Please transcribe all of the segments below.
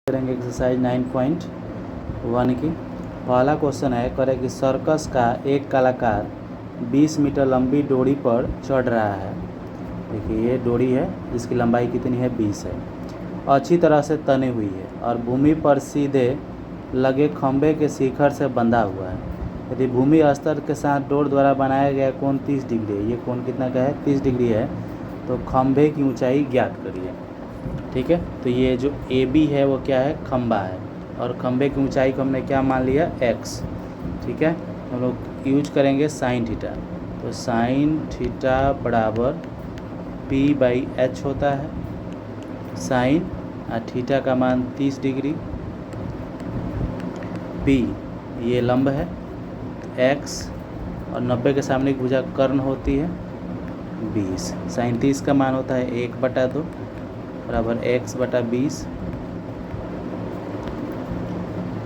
करेंगे एक्सरसाइज 9.1 की। पहला क्वेश्चन है करे कि सर्कस का एक कलाकार 20 मीटर लंबी डोरी पर चढ़ रहा है। देखिए ये डोरी है जिसकी लंबाई कितनी है 20 है, अच्छी तरह से तनी हुई है और भूमि पर सीधे लगे खंभे के शिखर से बंधा हुआ है। यदि भूमि स्तर के साथ डोर द्वारा बनाया गया कोण 30 डिग्री है, ये कोण कितना का है 30 डिग्री है, तो खंभे की ऊंचाई ज्ञात करिए। ठीक है, तो ये जो ए बी है वो क्या है, खंभा है, और खंभे की ऊंचाई को हमने क्या मान लिया x। ठीक है, हम लोग यूज करेंगे साइन थीटा, तो साइन थीटा बराबर p/h होता है। साइन थीटा का मान 30 डिग्री, p ये लंब है, x और 90 के सामने की भुजा कर्ण होती है 20। साइन 30 का मान होता है 1/2 बराबर x/20,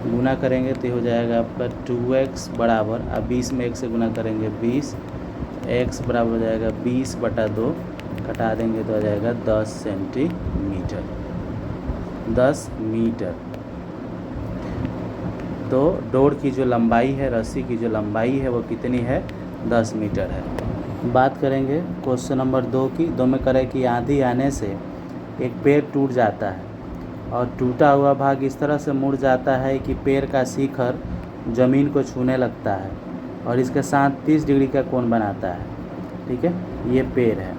गुना करेंगे तो हो जाएगा आपका 2x बराबर, अब 20 में 1 से गुना करेंगे 20, x बराबर हो जाएगा 20/2, घटा देंगे तो आ जाएगा 10 सेंटीमीटर, 10 मीटर। तो डोर की जो लंबाई है, रस्सी की जो लंबाई है वो कितनी है, 10 मीटर है। बात करेंगे क्वेश्चन नंबर 2 की। 2 में करें कि आंधी आने से एक पेड़ टूट जाता है और टूटा हुआ भाग इस तरह से मुड़ जाता है कि पेड़ का शिखर ज़मीन को छूने लगता है और इसके साथ 30 डिग्री का कोण बनाता है। ठीक है, ये पेड़ है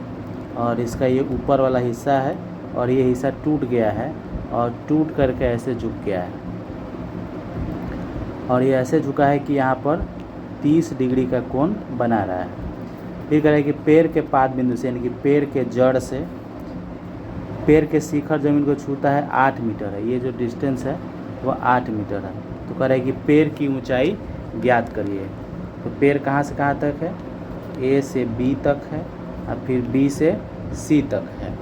और इसका ये ऊपर वाला हिस्सा है और ये हिस्सा टूट गया है और टूट करके ऐसे झुक गया है और ये ऐसे झुका है कि यहाँ पर 30 डिग्री का कोण बना रहा है। फिर करें कि पेड़ के पाद बिंदु से, यानी कि पेड़ के जड़ से पेड़ के शिखर जमीन को छूता है 8 मीटर है, ये जो डिस्टेंस है वो 8 मीटर है। तो कह रहा है कि पेड़ की ऊंचाई ज्ञात करिए। तो पेड़ कहाँ से कहाँ तक है, ए से बी तक है और फिर बी से सी तक है।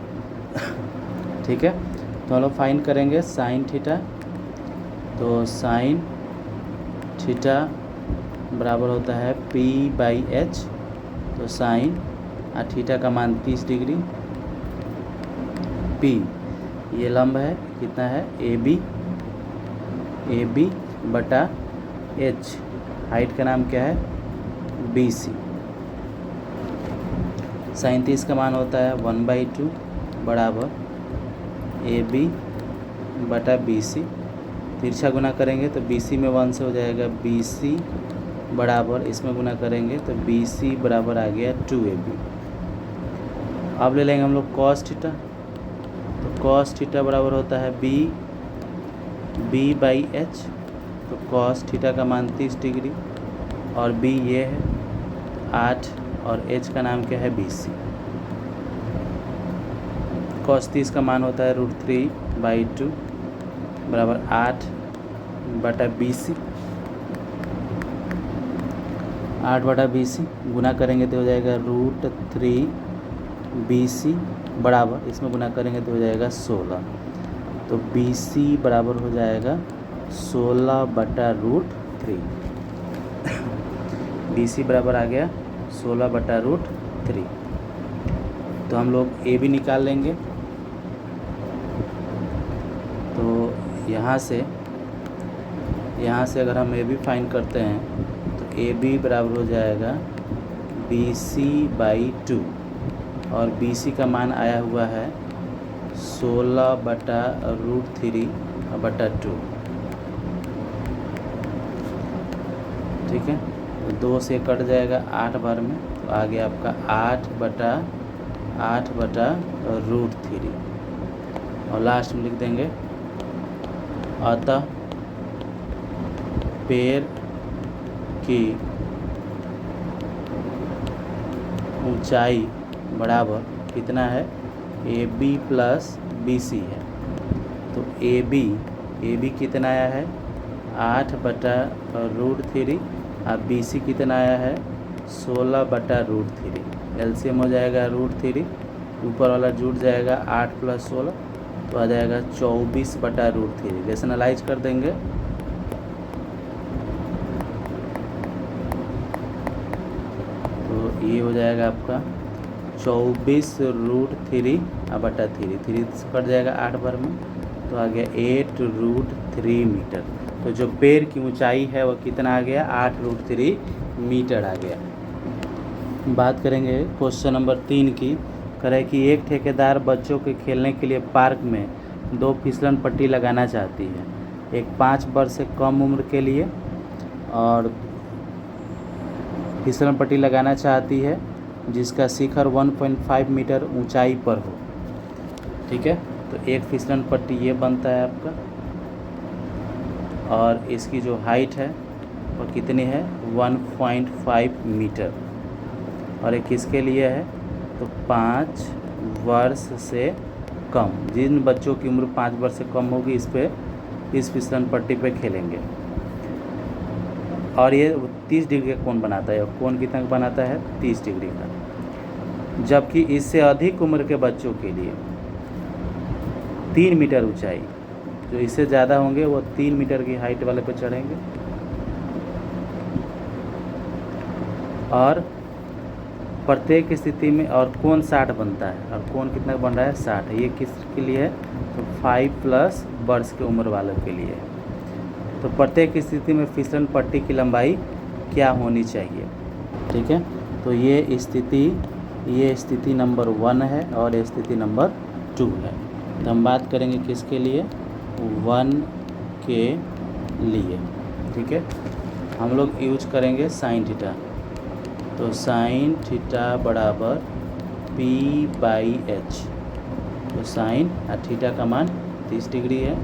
ठीक है, तो हम लोग फाइंड करेंगे साइन थीटा, तो साइन थीटा बराबर होता है p/h, तो साइन थीटा का मान 30 डिग्री, p ये लंब है कितना है ए बी बटा h, हाइट का नाम क्या है BC। साइन 30 का मान होता है 1/2 बराबर AB बटा BC। तिरछा गुना करेंगे तो BC में 1 से हो जाएगा BC बराबर, इसमें गुना करेंगे तो BC बराबर आ गया 2AB। अब ले लेंगे हम लोग कॉस थीटा, तो कॉस थीटा बराबर होता है b/h, तो कॉस थीटा का मान 30 डिग्री और b ये है 8 और h का नाम क्या है BC। कॉस 30 का मान होता है √3/2 बराबर 8/BC, 8/BC गुना करेंगे तो हो जाएगा √3BC बराबर, इसमें गुना करेंगे तो हो जाएगा 16, तो BC बराबर हो जाएगा 16/√3। BC बराबर आ गया 16/√3। तो हम लोग AB निकाल लेंगे, तो यहाँ से अगर हम AB फाइंड करते हैं तो AB बराबर हो जाएगा BC/2 और BC का मान आया हुआ है 16/√3/2। ठीक है, तो 2 से कट जाएगा 8 बार में, तो आ गया आपका 8/√3 और लास्ट में लिख देंगे अतः पेड़ की ऊंचाई बराबर कितना है AB + BC है। तो AB कितना आया है 8/√3 और BC कितना आया है 16/√3। LCM हो जाएगा √3, ऊपर वाला जुड़ जाएगा 8 + 16 तो आ जाएगा 24/√3। रेशनलाइज कर देंगे तो ये हो जाएगा आपका 24√3/3, 3 से कट जाएगा 8 बार में, तो आ गया 8√3 मीटर। तो जो पेड़ की ऊंचाई है वो कितना आ गया, 8√3 मीटर आ गया। बात करेंगे क्वेश्चन नंबर 3 की। करें कि एक ठेकेदार बच्चों के खेलने के लिए पार्क में 2 फिसलन पट्टी लगाना चाहती है, एक 5 वर्ष से कम उम्र के लिए और फिसलन पट्टी लगाना चाहती है जिसका शिखर 1.5 मीटर ऊंचाई पर हो। ठीक है, तो एक फिसलन पट्टी ये बनता है आपका, और इसकी जो हाइट है वो कितनी है, 1.5 मीटर, और एक किसके लिए है, तो 5 वर्ष से कम। जिन बच्चों की उम्र 5 वर्ष से कम होगी इस फिसलन पट्टी पे खेलेंगे। और ये 30 डिग्री का कोण बनाता है, कोण कितना बनाता है, 30 डिग्री का। जबकि इससे अधिक उम्र के बच्चों के लिए 3 मीटर ऊंचाई, जो इससे ज़्यादा होंगे वो 3 मीटर की हाइट वाले पे चढ़ेंगे। और प्रत्येक स्थिति में और कोण 60 बनता है, और कोण कितना बन रहा है, 60। ये किसके लिए है, तो 5+ वर्ष की उम्र वालों के लिए है। तो प्रत्येक स्थिति में फिसलन पट्टी की लंबाई क्या होनी चाहिए। ठीक है, तो ये स्थिति नंबर 1 है और ये स्थिति नंबर 2 है। तो हम बात करेंगे किसके लिए, 1 के लिए। ठीक है, हम लोग यूज करेंगे साइन थीटा। तो साइन थीटा बराबर P/H। तो साइन और थीटा का मान 30 डिग्री है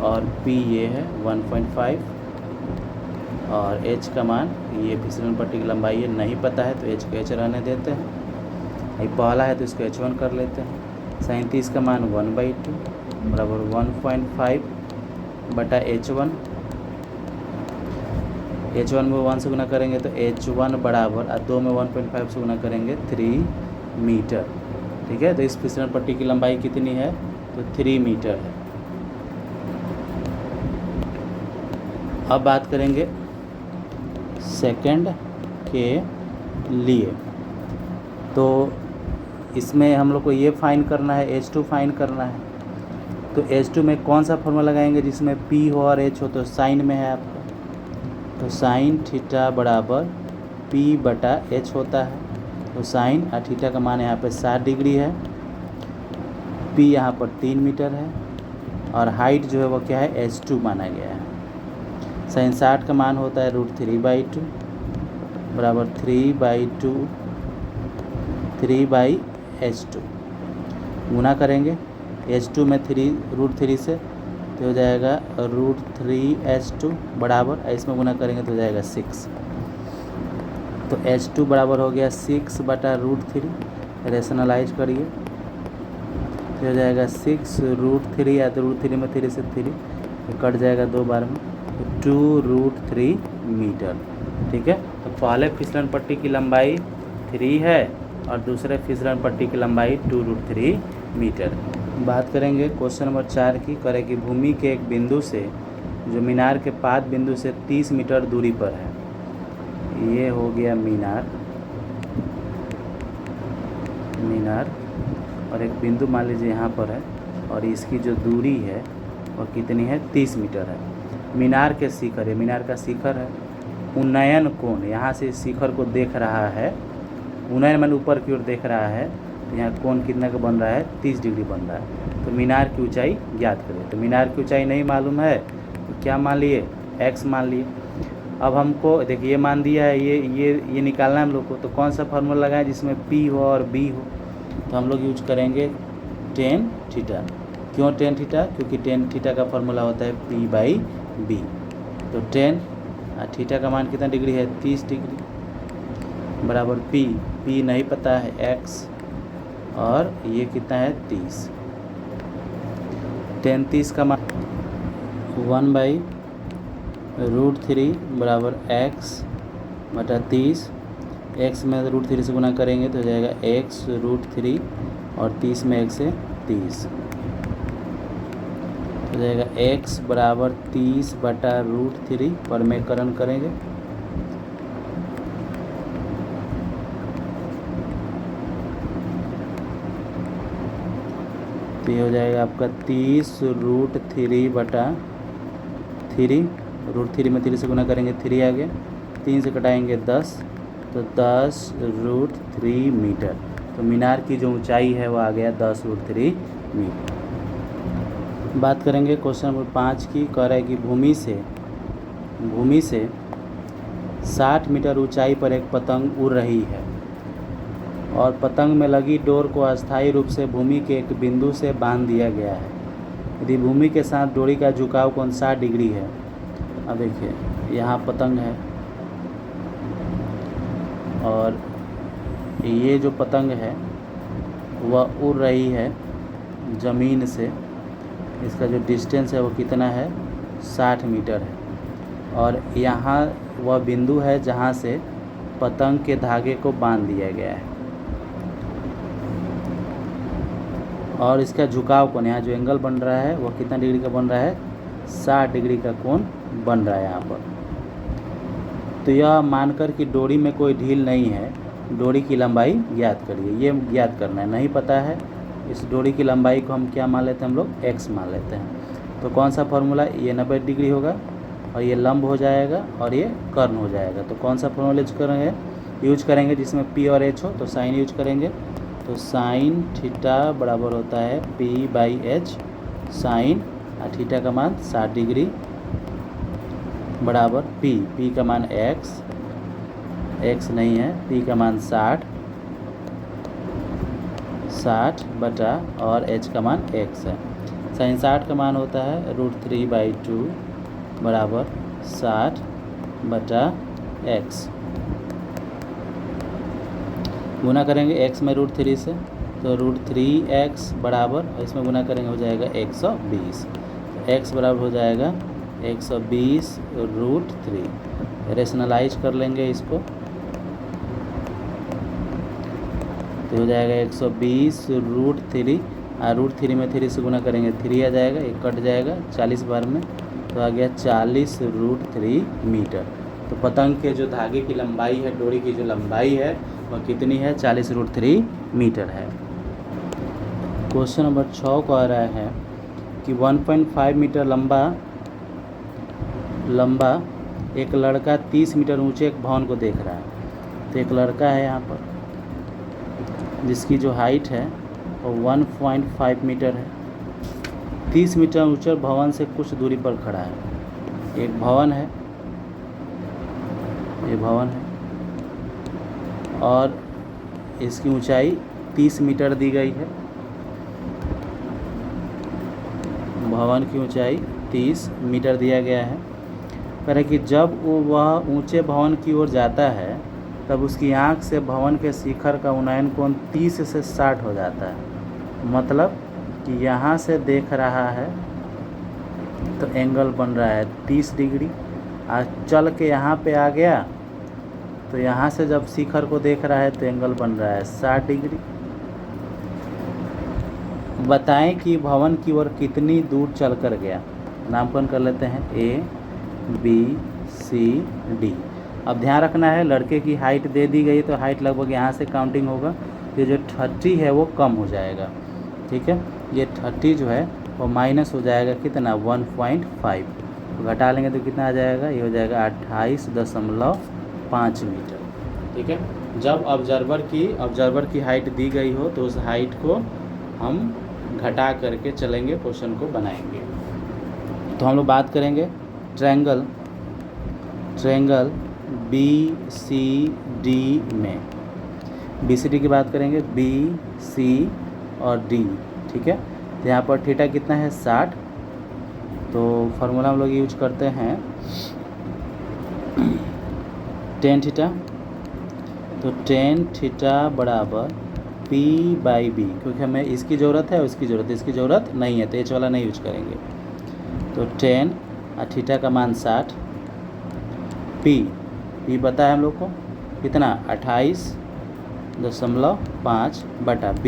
और P ये है 1.5, और H का मान, ये फिसलन पट्टी की लंबाई है, नहीं पता है तो H को H रहने देते हैं। ये पहला है तो इसको H1 कर लेते हैं। साइन 30 का मान 1/2 बराबर 1.5 बटा H1। H1 में 1 से गुना करेंगे तो H1 बराबर, और 2 में 1.5 से गुना करेंगे 3 मीटर। ठीक है, तो इस फिसलन पट्टी की लंबाई कितनी है, तो 3 मीटर है। अब बात करेंगे सेकंड के लिए। तो इसमें हम लोग को ये फाइंड करना है, H2 फाइंड करना है। तो H2 में कौन सा फॉर्मूला लगाएंगे जिसमें P हो और H हो, तो साइन में है आपका। तो साइन थीटा बराबर P/H होता है। तो साइन और थीटा का मान यहाँ पे 60 डिग्री है, P यहाँ पर 3 मीटर है, और हाइट जो है वो क्या है, H2 माना गया है। साइन 60 का मान होता है √3/2 बराबर 3/H2 गुना करेंगे H2 में √3 से, तो हो जाएगा √3H2 बराबर, इसमें गुना करेंगे तो हो जाएगा 6। तो H2 बराबर हो गया 6/√3। रेशनलाइज करिए तो हो जाएगा 6√3, या तो √3 में 3 से 3 तो कट जाएगा 2 बार में, तो 2√3 मीटर। ठीक है, तो पहले फिसलन पट्टी की लंबाई 3 है और दूसरे फिसलन पट्टी की लंबाई 2√3 मीटर। बात करेंगे क्वेश्चन नंबर 4 की। करें कि भूमि के एक बिंदु से, जो मीनार के पाद बिंदु से 30 मीटर दूरी पर है, ये हो गया मीनार, और एक बिंदु मान लीजिए यहाँ पर है, और इसकी जो दूरी है वो कितनी है, 30 मीटर है। मीनार के शिखर, ये मीनार का शिखर है, उन्नयन कोण, यहाँ से शिखर को देख रहा है, उन्नयन मैंने ऊपर की ओर देख रहा है, यहाँ कोण कितना का बन रहा है, 30 डिग्री बन रहा है। तो मीनार की ऊंचाई ज्ञात करें। तो मीनार की ऊंचाई नहीं मालूम है तो क्या मान लिए, x मान लिए। अब हमको देखिए ये मान दिया है, ये निकालना है हम लोग को। तो कौन सा फार्मूला लगाएं जिसमें P हो और B हो, तो हम लोग यूज करेंगे tan थीटा। क्यों tan थीटा, क्योंकि tan थीटा का फार्मूला होता है P/B। तो tan थीटा का मान कितना डिग्री है, 30 डिग्री बराबर P नहीं पता है, x, और ये कितना है, 30। tan 30 का मान 1/√3 बराबर x/30। x में √3 से गुना करेंगे तो हो जाएगा x√3, और 30 में 1 से 30 हो जाएगा x बराबर 30/√3 पर में करण करेंगे ये हो जाएगा आपका 30√3/3। √3 में 3 से गुना करेंगे 3 आ गया, 3 से कटाएंगे 10, तो 10√3 मीटर। तो मीनार की जो ऊंचाई है वो आ गया 10√3 मीटर। बात करेंगे क्वेश्चन नंबर 5 की। कह रहा है कि भूमि से 60 मीटर ऊंचाई पर एक पतंग उड़ रही है और पतंग में लगी डोर को अस्थायी रूप से भूमि के एक बिंदु से बांध दिया गया है। यदि भूमि के साथ डोरी का झुकाव कोण 60 डिग्री है। अब देखिए यहाँ पतंग है और ये जो पतंग है वह उड़ रही है ज़मीन से। इसका जो डिस्टेंस है वो कितना है, 60 मीटर है। और यहाँ वह बिंदु है जहाँ से पतंग के धागे को बांध दिया गया है। और इसका झुकाव कोण, यहाँ जो एंगल बन रहा है वह कितना डिग्री का बन रहा है, 60 डिग्री का कोण बन रहा है यहाँ पर। तो यह मानकर कि डोरी में कोई ढील नहीं है, डोरी की लंबाई ज्ञात करिए। ये ज्ञात करना है, नहीं पता है इस डोरी की लंबाई को हम क्या मान लेते हैं, हम लोग x मान लेते हैं। तो कौन सा फॉर्मूला, ये 90 डिग्री होगा और ये लंब हो जाएगा और ये कर्ण हो जाएगा। तो कौन सा फॉर्मूला यूज करेंगे जिसमें p और h हो, तो साइन यूज करेंगे। तो साइन थीटा बराबर होता है p/h। साइन थीटा का मान 60 डिग्री बराबर p का मान x नहीं है, p का मान 60 बटा और h का मान x है। साइन 60 का मान होता है √3/2 बराबर 60 बटा x। गुना करेंगे x में √3 से, तो √3x बराबर, और इसमें गुना करेंगे हो जाएगा 120। x बराबर हो जाएगा 120√3। रेशनलाइज कर लेंगे इसको, तो हो जाएगा 120√3। √3 में 3 से गुना करेंगे 3 आ जाएगा, एक कट जाएगा 40 बार में, तो आ गया 40√3 मीटर। तो पतंग के जो धागे की लंबाई है, डोरी की जो लंबाई है वह कितनी है, 40√3 मीटर है। क्वेश्चन नंबर 6 कह रहा है कि 1.5 मीटर लंबा एक लड़का 30 मीटर ऊंचे एक भवन को देख रहा है। तो एक लड़का है यहाँ पर जिसकी जो हाइट है वो 1.5 मीटर है, 30 मीटर ऊंचे भवन से कुछ दूरी पर खड़ा है। एक भवन है, ये भवन है और इसकी ऊंचाई 30 मीटर दी गई है। भवन की ऊंचाई 30 मीटर दिया गया है। कह रहे कि जब वह ऊंचे भवन की ओर जाता है तब उसकी आंख से भवन के शिखर का उन्नयन कोण 30 से 60 हो जाता है। मतलब कि यहाँ से देख रहा है तो एंगल बन रहा है 30 डिग्री, आज चल के यहाँ पे आ गया तो यहाँ से जब शिखर को देख रहा है तो एंगल बन रहा है 60 डिग्री। बताएं कि भवन की ओर कितनी दूर चल कर गया। नामकरण कर लेते हैं A, B, C, D। अब ध्यान रखना है, लड़के की हाइट दे दी गई तो हाइट लगभग यहाँ से काउंटिंग होगा, ये जो 30 है वो कम हो जाएगा, ठीक है। ये 30 जो है वो माइनस हो जाएगा कितना, 1.5, तो घटा लेंगे तो कितना आ जाएगा, ये हो जाएगा 28.5 मीटर, ठीक है। जब ऑब्जर्वर की हाइट दी गई हो तो उस हाइट को हम घटा करके चलेंगे, क्वेश्चन को बनाएंगे। तो हम लोग बात करेंगे ट्रायंगल BCD में, BCD की बात करेंगे, BC और D, ठीक है। तो यहाँ पर थीटा कितना है, 60। तो फार्मूला हम लोग यूज करते हैं tan थीटा। तो tan थीटा बराबर P/B, क्योंकि हमें इसकी ज़रूरत है और इसकी ज़रूरत नहीं है तो H वाला नहीं यूज करेंगे। तो tan थीटा का मान 60, P पता है हम लोग को कितना, 28.5 बटा B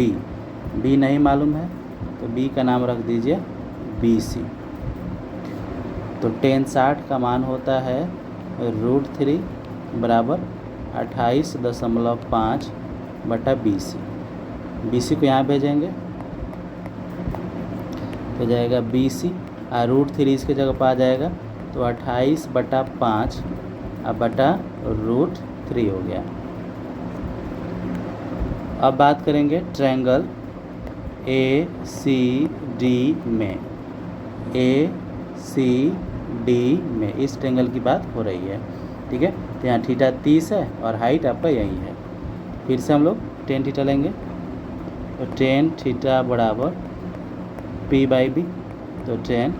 नहीं मालूम है तो B का नाम रख दीजिए BC। तो tan 60 का मान होता है √3 बराबर 28.5 बटा BC। BC को यहाँ भेजेंगे तो जाएगा BC और √3 इसके जगह पर आ जाएगा तो 28/5 बटा √3 हो गया। अब बात करेंगे ट्रायंगल ACD में। ACD में इस ट्रायंगल की बात हो रही है, ठीक है। तो यहाँ थीटा 30 है और हाइट आपका यही है। फिर से हम लोग tan थीटा लेंगे तो tan थीटा बराबर P/B, तो tan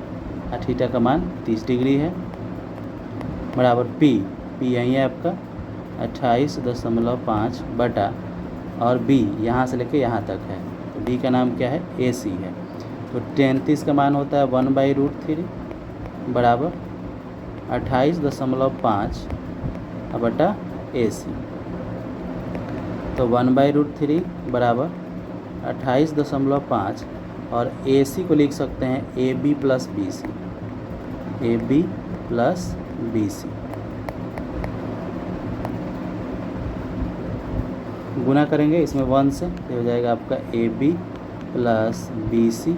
थीटा का मान 30 डिग्री है बराबर P यही है आपका 28.5 बटा और B यहाँ से लेके यहाँ तक है तो B का नाम क्या है AC है। तो tan 30 का मान होता है 1/√3 बराबर 28.5 बटा AC। तो 1/√3 बराबर 28.5 और AC को लिख सकते हैं AB + BC, AB + BC। गुना करेंगे इसमें 1 से तो हो जाएगा आपका AB + BC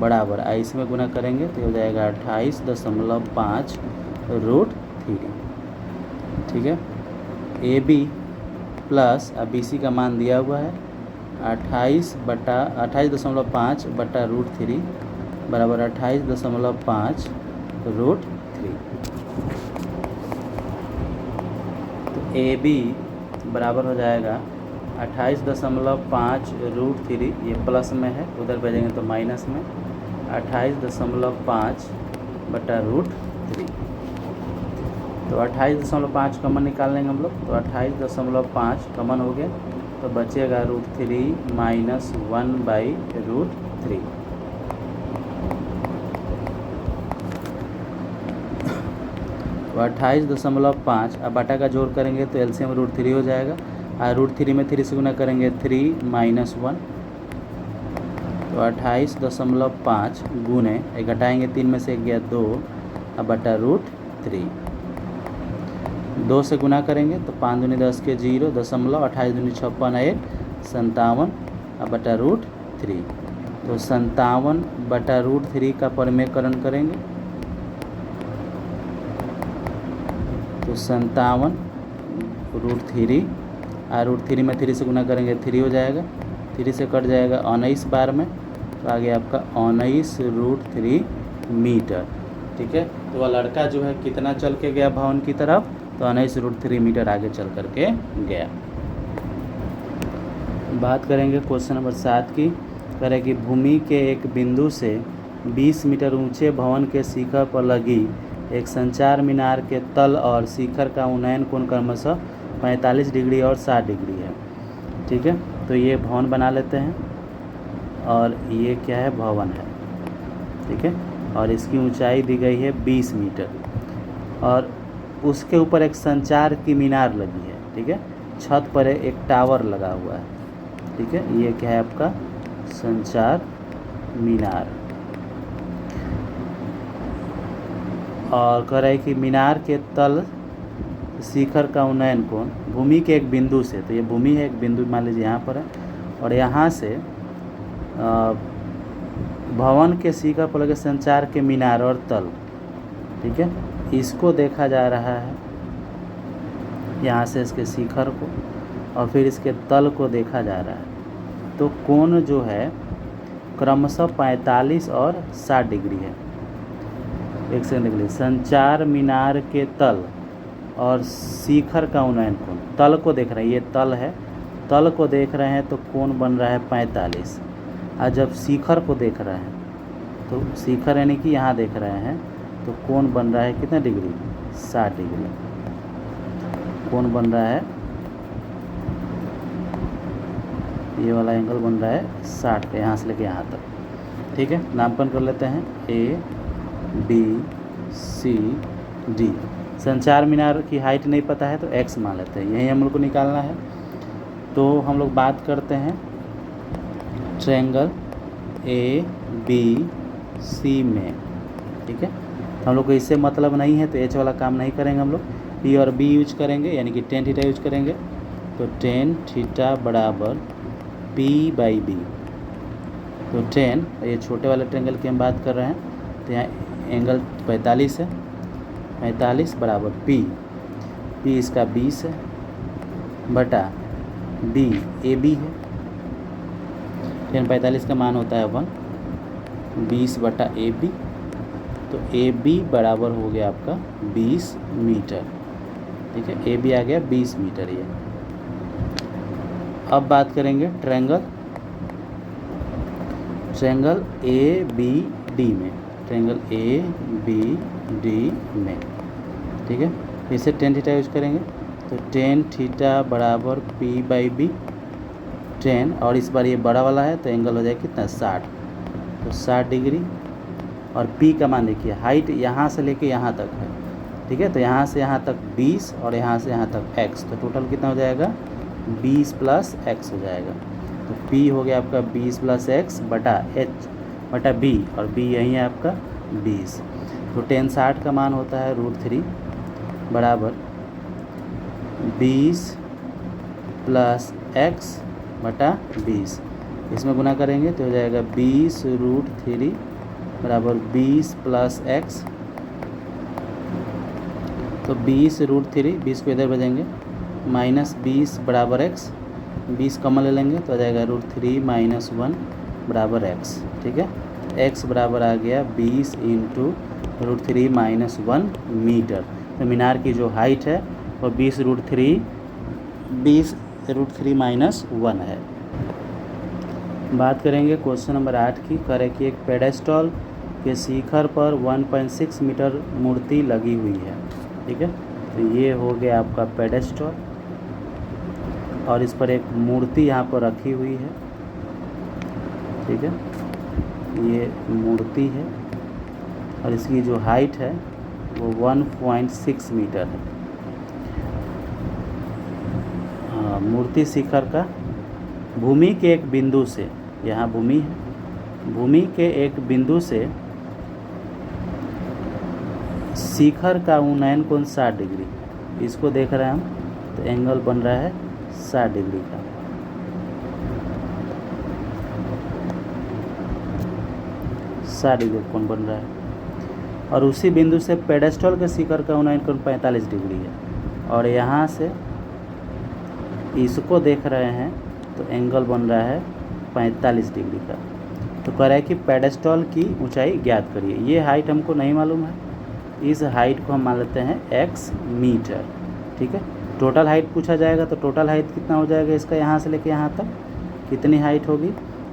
बराबर इसमें गुना करेंगे तो हो जाएगा 28.5√3, ठीक है। AB प्लस BC का मान दिया हुआ है 28.5 बटा √3 बराबर 28.5√3। तो AB बराबर हो जाएगा 28.5√3, ये प्लस में है उधर भेजेंगे तो माइनस में 28.5 बटा √3। तो 28.5 कॉमन निकाल लेंगे हम लोग तो 28.5 कॉमन हो गया तो बचेगा √3 -1/√3। तो 28.5 अब बटा का जोड़ करेंगे तो LCM √3 हो जाएगा और √3 में 3 से गुना करेंगे 3 - 1 तो 28.5 गुने घटाएंगे 3 में से 1 गया 2 बटा √3। 2 से गुना करेंगे तो 5 दूनी 10 के 0 दशमलव 28 दूनी 56 1 57 बटा √3। तो 57 बटा √3 का परिमेयकरण करेंगे तो 57 √3 और √3 में 3 से गुना करेंगे 3 हो जाएगा, 3 से कट जाएगा 19 बार में तो आ गया आपका 19√3 मीटर, ठीक है। तो वह लड़का जो है कितना चल के गया भवन की तरफ तो 19√3 मीटर आगे चल करके गया। बात करेंगे क्वेश्चन नंबर 7 की। करें कि भूमि के एक बिंदु से 20 मीटर ऊंचे भवन के शिखर पर लगी एक संचार मीनार के तल और शिखर का उन्नयन कोण क्रमशः 45 डिग्री और 60 डिग्री है, ठीक है। तो ये भवन बना लेते हैं और ये क्या है भवन है, ठीक है। और इसकी ऊंचाई दी गई है 20 मीटर और उसके ऊपर एक संचार की मीनार लगी है, ठीक है। छत पर एक टावर लगा हुआ है, ठीक है। ये क्या है आपका संचार मीनार। और कह रहा है कि मीनार के तल शिखर का उन्नयन कोण भूमि के एक बिंदु से, तो ये भूमि है एक बिंदु मान लीजिए यहाँ पर है और यहाँ से भवन के शिखर पर लगे संचार के मीनार और तल, ठीक है, इसको देखा जा रहा है यहाँ से इसके शिखर को और फिर इसके तल को देखा जा रहा है। तो कोण जो है क्रमशः 45 और 60 डिग्री है। एक सेकंड देख लीजिए, संचार मीनार के तल और शिखर का उन्नयन कोण, तल को देख रहे हैं, ये तल है, तल को देख रहे हैं तो कोण बन रहा है 45 और जब शिखर को देख रहे हैं तो शिखर यानी कि यहाँ देख रहे हैं तो कोण बन रहा है कितना डिग्री 60 डिग्री कोण बन रहा है, ये वाला एंगल बन रहा है 60 पे यहाँ से लेके यहाँ तक, ठीक है। नामकरण कर लेते हैं ABCD। संचार मीनार की हाइट नहीं पता है तो x मान लेते हैं, यही हम लोग को निकालना है। तो हम लोग बात करते हैं ट्रायंगल ABC में, ठीक है। हम लोग को इससे मतलब नहीं है तो H वाला काम नहीं करेंगे, हम लोग P और B यूज करेंगे यानी कि tan थीटा यूज करेंगे। तो tan थीटा बराबर P/B, तो 10, ये छोटे वाले ट्रायंगल की हम बात कर रहे हैं, तो यहाँ एंगल 45 है, 45 बराबर पी इसका 20 है बटा बी ए बी है। 10 45 का मान होता है 1, 20 बटा ए बी, तो ए बी बराबर हो गया आपका 20 मीटर। ठीक है, ए बी आ गया 20 मीटर ये। अब बात करेंगे ट्रायंगल ए बी डी में, ट्रायंगल ए बी डी में। ठीक है, इसे टेन थीटा यूज करेंगे, तो टेन थीटा बराबर पी बाई बी 10, और इस बार ये बड़ा वाला है तो एंगल हो जाएगा कितना 60, तो 60 डिग्री। और p का मान देखिए, हाइट यहाँ से लेके यहाँ तक है। ठीक है, तो यहाँ से यहाँ तक 20 और यहाँ से यहाँ तक x, तो टोटल कितना हो जाएगा 20 प्लस x हो जाएगा। तो p हो गया आपका 20 प्लस x बटा h बटा b, और b यही है आपका 20। तो tan 60 का मान होता है √3 बराबर 20 प्लस x बटा 20। इसमें गुना करेंगे तो हो जाएगा 20√3 बराबर 20 प्लस x, तो 20√3, 20 को इधर भेजेंगे, माइनस 20 बराबर x, 20 कॉमन ले लेंगे तो आ जाएगा √3 - 1 बराबर x। ठीक है, x बराबर आ गया 20 × √3 - 1 मीटर। तो मीनार की जो हाइट है वो 20√3 - 1 है। बात करेंगे क्वेश्चन नंबर 8 की। करें कि एक पेडेस्टल के शिखर पर 1.6 मीटर मूर्ति लगी हुई है। ठीक है, तो ये हो गया आपका पेडेस्टल, और इस पर एक मूर्ति यहाँ पर रखी हुई है। ठीक है, ये मूर्ति है और इसकी जो हाइट है वो 1.6 मीटर है। मूर्ति शिखर का भूमि के एक बिंदु से, यहाँ भूमि है, भूमि के एक बिंदु से शिखर का उन्नयन कोण 60 डिग्री, इसको देख रहे हैं हम, तो एंगल बन रहा है 60 डिग्री का। कोण बन रहा है, और उसी बिंदु से पेडेस्टल के शिखर का उन्नयन कोण 45 डिग्री है, और यहाँ से इसको देख रहे हैं तो एंगल बन रहा है 45 डिग्री का। तो कह रहा है कि पेडेस्टल की ऊंचाई ज्ञात करिए। ये हाइट हमको नहीं मालूम है, इस हाइट को हम मान लेते हैं x मीटर। ठीक है, टोटल हाइट पूछा जाएगा तो टोटल हाइट कितना हो जाएगा इसका, यहाँ से लेके यहाँ तक कितनी हाइट होगी,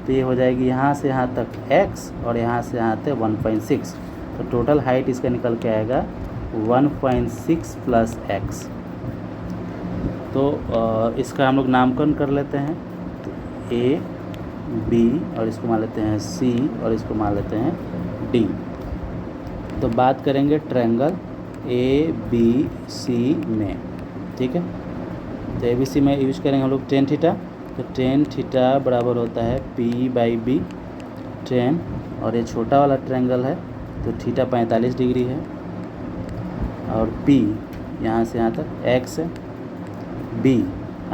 तो ये हो जाएगी यहाँ से यहाँ तक x और यहाँ से यहाँ तक 1.6, तो टोटल हाइट इसका निकल के आएगा 1.6 प्लस x। तो इसका हम लोग नामकरण कर लेते हैं, तो A B और इसको मान लेते हैं C और इसको मान लेते हैं D। तो बात करेंगे ट्रायंगल ABC में। ठीक है, तो ABC में यूज करेंगे हम लोग tan थीटा, तो tan थीटा बराबर होता है P बाई B 10, और ये छोटा वाला ट्रायंगल है तो थीटा 45 डिग्री है, और P यहाँ से यहाँ तक x है, B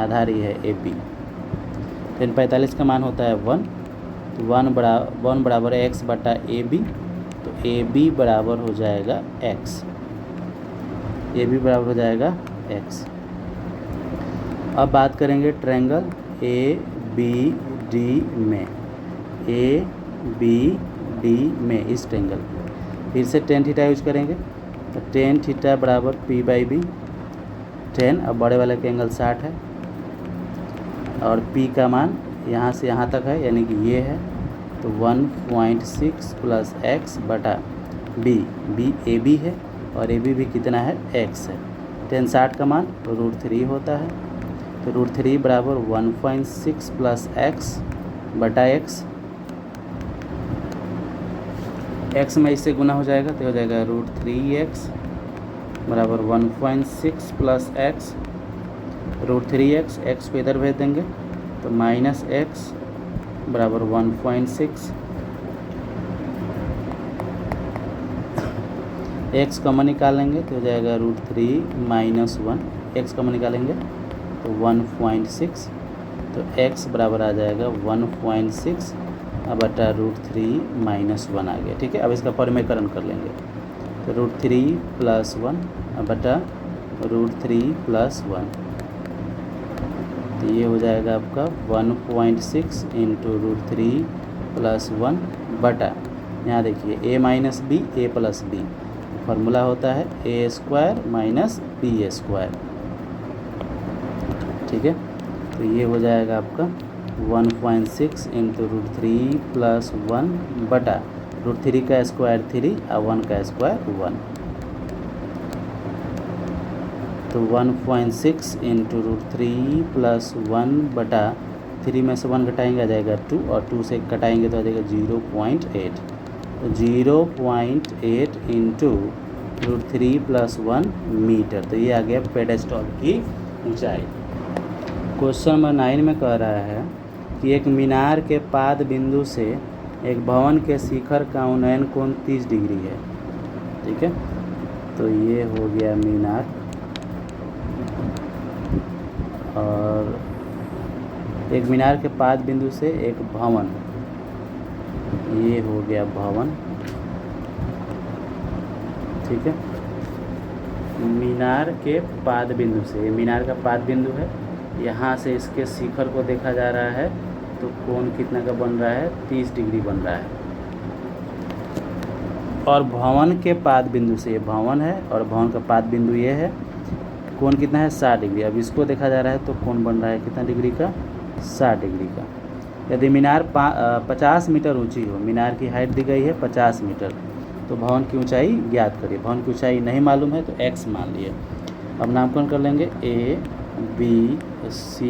आधारी है AB। tan 45 का मान होता है 1, तो 1 बराबर x बटा AB, तो AB बराबर हो जाएगा x, AB बराबर हो जाएगा x। अब बात करेंगे ट्रायंगल ABD में, ABD में इस ट्रायंगल फिर से tan थीटा यूज करेंगे, तो tan थीटा बराबर P बाई B 10, अब बड़े वाले का एंगल 60 है, और P का मान यहाँ से यहाँ तक है यानी कि ये है, तो 1.6 प्लस x बटा B AB है, और AB भी कितना है x है। tan 60 का मान √3 होता है, तो √3 बराबर 1.6 प्लस x बटा x में इससे गुना हो जाएगा, तो हो जाएगा √3x बराबर 1.6 प्लस x, √3x, x को इधर भेज देंगे तो माइनस x बराबर 1.6, x कॉमन निकालेंगे तो हो जाएगा √3 - 1, x कॉमन निकालेंगे तो 1.6, तो x बराबर आ जाएगा 1.6 बटा √3 - 1 आ गया। ठीक है, अब इसका परिमेयकरण कर लेंगे तो √3 + 1 बटा √3 + 1, तो ये हो जाएगा आपका 1.6 × √3 + 1 बटा, यहाँ देखिए a - b a + b, formula होता है a² - b²। ठीक है, तो ये हो जाएगा आपका 1.6 × √3 + 1 बटा √3 का स्क्वायर 3 और 1 का स्क्वायर 1, तो 1.6 × √3 + 1 बटा 3 में से 1 घटाएंगे आ जाएगा 2, और 2 से घटाएंगे तो आ जाएगा 0.8, तो 0.8 × √3 + 1 मीटर, तो ये आ गया पेडेस्टॉल की ऊंचाई। क्वेश्चन नंबर 9 में कह रहा है कि एक मीनार के पाद बिंदु से एक भवन के शिखर का उन्नयन कोण 30 डिग्री है। ठीक है, तो ये हो गया मीनार, और एक मीनार के पाद बिंदु से एक भवन, ये हो गया भवन। ठीक है, मीनार के पाद बिंदु से, मीनार का पाद बिंदु है, यहाँ से इसके शिखर को देखा जा रहा है तो कोण कितना का बन रहा है, 30 डिग्री बन रहा है। और भवन के पाद बिंदु से, ये भवन है और भवन का पाद बिंदु ये है, कोण कितना है, 60 डिग्री। अब इसको देखा जा रहा है तो कोण बन रहा है कितना डिग्री का, 60 डिग्री का। यदि मीनार 50 मीटर ऊंची हो, मीनार की हाइट दी गई है 50 मीटर, तो भवन की ऊंचाई ज्ञात करिए। भवन की ऊंचाई नहीं मालूम है तो x मान लिए। अब नामकरण कर लेंगे A B C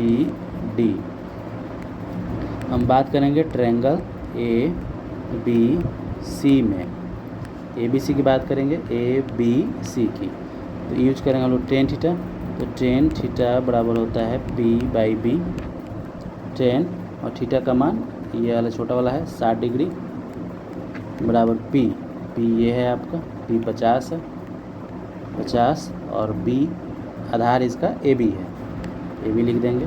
D। हम बात करेंगे ट्रायंगल ABC में, ABC की बात करेंगे ABC की, तो यूज करेंगे हम लोग tan थीटा, तो tan थीटा बराबर होता है P/B, tan और थीटा का मान ये वाला छोटा वाला है 60 डिग्री बराबर P ये है आपका P 50 है, 50, और B आधार इसका AB है, AB लिख देंगे।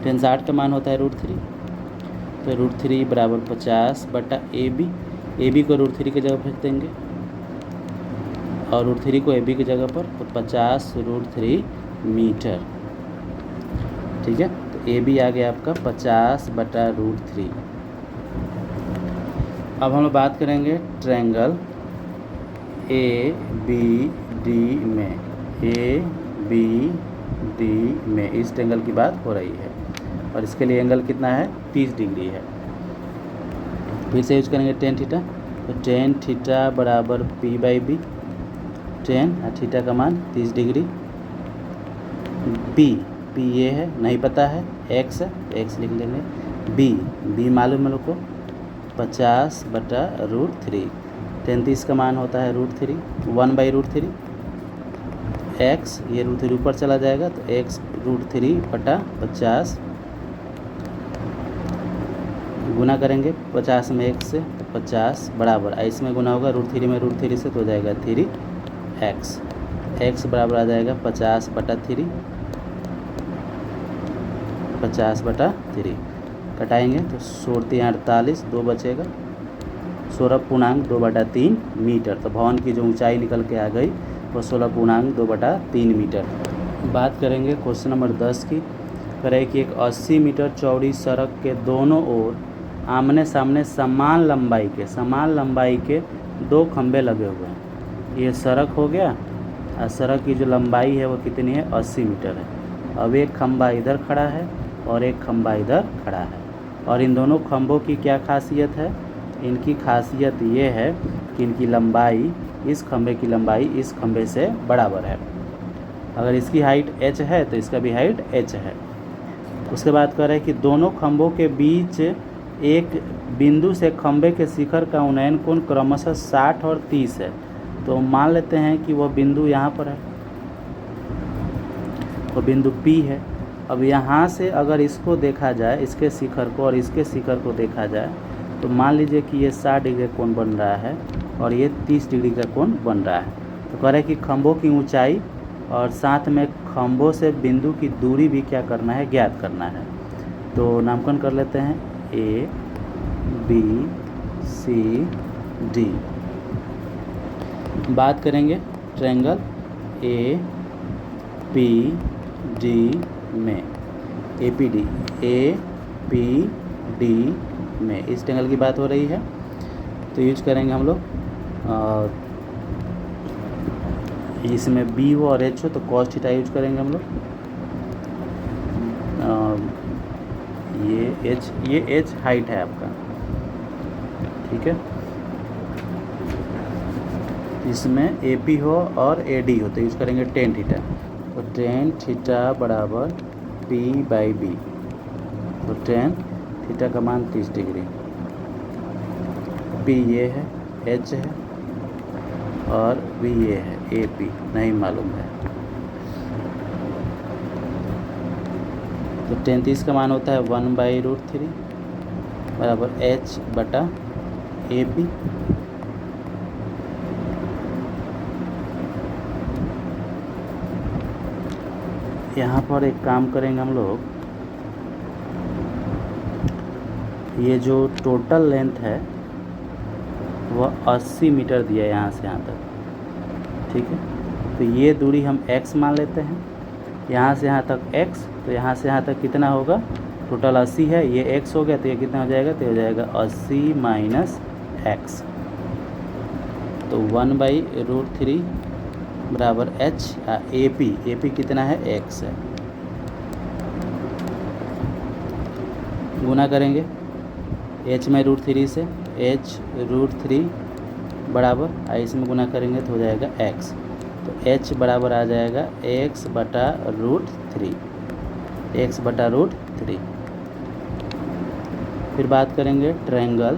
tan 60 का मान होता है √3, तो √3 बराबर 50 बटा AB को √3 की जगह फेंक देंगे और √3 को AB की जगह पर, तो 50 √3 मीटर। ठीक है, तो AB आ गया आपका 50 बटा √3। अब हम लोग बात करेंगे ट्रायंगल ABD में, इस ट्रायंगल की बात हो रही है और इसके लिए एंगल कितना है, 30 डिग्री है। फिर से यूज करेंगे tan थीटा, तो tan थीटा बराबर P/B, tan और थीटा का मान 30 डिग्री, P ये है, नहीं पता है, x है, x लिख लेंगे, B मालूम है लोग को, 50 बटा √3, 33 का मान होता है √3, 1/√3, x ये √3 ऊपर चला जाएगा तो x √3 बटा 50, गुना करेंगे 50 में 1 से तो 50 बराबर, इसमें गुना होगा √3 में √3 से तो हो जाएगा 3x, x बराबर आ जाएगा 50 बटा 3, 50 बटा 3, कटाएंगे तो 16×48 2 बचेगा, 16.2/3 मीटर। तो भवन की जो ऊंचाई निकल के आ गई वो 16.2/3 मीटर। बात करेंगे क्वेश्चन नंबर 10 की, करें कि एक 80 मीटर चौड़ी सड़क के दोनों ओर आमने सामने समान लंबाई के 2 खंभे लगे हुए हैं। ये सड़क हो गया, और सड़क की जो लंबाई है वो कितनी है, 80 मीटर है। अब एक खंभा इधर खड़ा है और एक खंभा इधर खड़ा है, और इन दोनों खंभों की क्या खासियत है, इनकी खासियत ये है कि इनकी लंबाई, इस खंभे की लंबाई इस खंभे से बराबर है। अगर इसकी हाइट h है तो इसका भी हाइट h है। उसके बाद कह रहे हैं कि दोनों खंभों के बीच एक बिंदु से खंभे के शिखर का उन्नयन कोण क्रमशः 60 और 30 है। तो मान लेते हैं कि वह बिंदु यहाँ पर है, वो बिंदु P है। अब यहाँ से अगर इसको देखा जाए, इसके शिखर को और इसके शिखर को देखा जाए, तो मान लीजिए कि ये 60 डिग्री का कोण बन रहा है और ये 30 डिग्री का कोण बन रहा है। तो कह रहे हैं कि खंभों की ऊंचाई और साथ में खंभों से बिंदु की दूरी भी क्या करना है, ज्ञात करना है। तो नामकरण कर लेते हैं A बी सी डी। बात करेंगे ट्रायंगल ए पी डी में, ए पी डी में इस ट्रायंगल की बात हो रही है। तो यूज करेंगे हम लोग, इसमें बी हो और एच हो तो कॉस थीटा यूज करेंगे हम लोग। ये एच हाइट है आपका, ठीक है। इसमें ए पी हो और ए डी हो तो यूज करेंगे टेन थीटा। तो टेन थीटा बराबर पी बाई बी। तो टेन थीटा का मान 30 डिग्री। पी ये है, एच है और बी ये है, ए पी नहीं मालूम है। तो 30 का मान होता है 1/√3 बराबर एच बटा ए पी। यहाँ पर एक काम करेंगे हम लोग, ये जो टोटल लेंथ है वह 80 मीटर दिया है यहाँ से यहाँ तक, ठीक है। तो ये दूरी हम x मान लेते हैं, यहाँ से यहाँ तक x, तो यहाँ से यहाँ तक कितना होगा, टोटल 80 है, ये x हो गया तो ये कितना हो जाएगा, तो हो जाएगा 80 माइनस x। तो 1/√3 बराबर h ए पी कितना है, x है। गुना करेंगे h में √3 से, h√3 बराबर इसमें गुना करेंगे तो हो जाएगा x। तो h बराबर आ जाएगा x बटा √3, x बटा √3। फिर बात करेंगे ट्रायंगल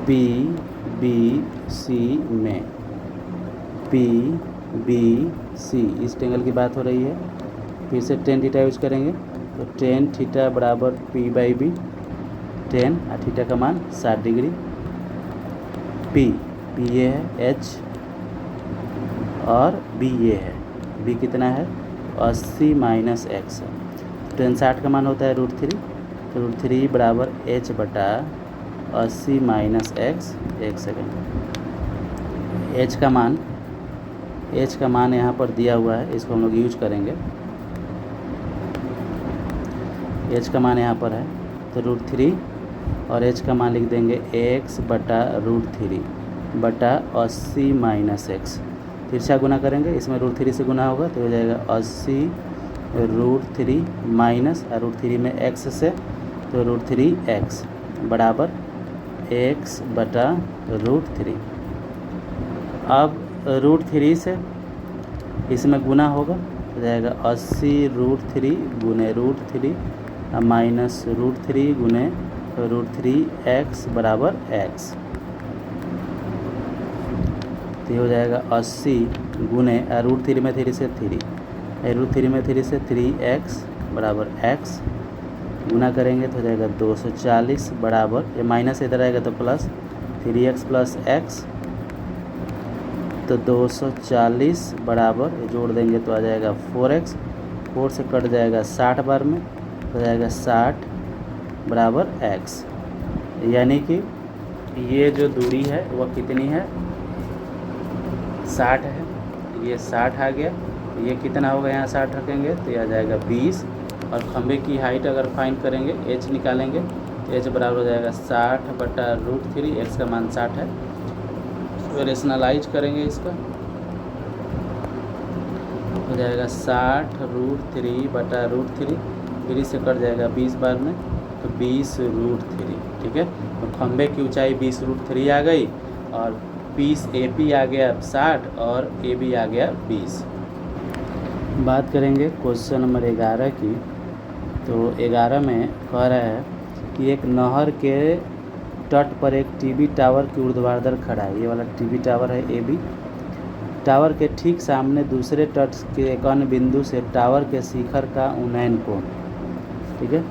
पी बी सी में, पी बी सी इस ट्रायंगल की बात हो रही है। फिर से टेन थीटा यूज करेंगे। तो टेन थीटा बराबर पी बाई बी, टेन और थीटा का मान 60 डिग्री। पी ये है, एच और बी ये है, बी कितना है 80 माइनस एक्स है। टेन 60 का मान होता है √3, तो √3 बराबर एच बटा 80 माइनस एक्स। एक सेकेंड, एच का मान यहाँ पर दिया हुआ है, इसको हम लोग यूज करेंगे। एच का मान यहाँ पर है तो √3 और एच का मान लिख देंगे x बटा √3 बटा 80 माइनस एक्स। फिर से गुना करेंगे, इसमें √3 से गुना होगा तो हो जाएगा 80 √3 माइनस √3 में x से, तो √3x बराबर x बटा √3। अब √3 से इसमें गुना होगा तो जाएगा 80 √3 गुने √3 माइनस √3 गुने √3x बराबर x। तो ये हो जाएगा 80 गुने √3 में 3 से 3, √3 में 3 से 3x बराबर x। गुना करेंगे तो हो जाएगा 240 बराबर, ये माइनस इधर आएगा तो प्लस 3x प्लस x। तो 240 बराबर ये जोड़ देंगे तो आ जाएगा 4x, 4 से कट जाएगा 60 बार में, तो जाएगा 60 बराबर x। यानी कि ये जो दूरी है वह कितनी है, 60 है। ये 60 आ गया, ये कितना होगा, यहाँ 60 रखेंगे तो ये आ जाएगा 20। और खंभे की हाइट अगर फाइंड करेंगे, h निकालेंगे तो h बराबर हो जाएगा 60 बटा √3, x का मान 60 है। तो रेशनलाइज करेंगे इसका, हो जाएगा 60 √3 बटा √3, 3 से कट जाएगा 20 बार में, तो 20 √3, ठीक है। तो खंभे की ऊंचाई 20 √3 आ गई और पीस ए पी आ गया 60 और ए बी आ गया 20। बात करेंगे क्वेश्चन नंबर 11 की। तो 11 में कह रहा है कि एक नहर के तट पर एक टीवी टावर की ऊर्ध्वाधर खड़ा है। ये वाला टीवी टावर है ए बी। टावर के ठीक सामने दूसरे तट के एक अन्य बिंदु से टावर के शिखर का उन्नयन कोण, ठीक है,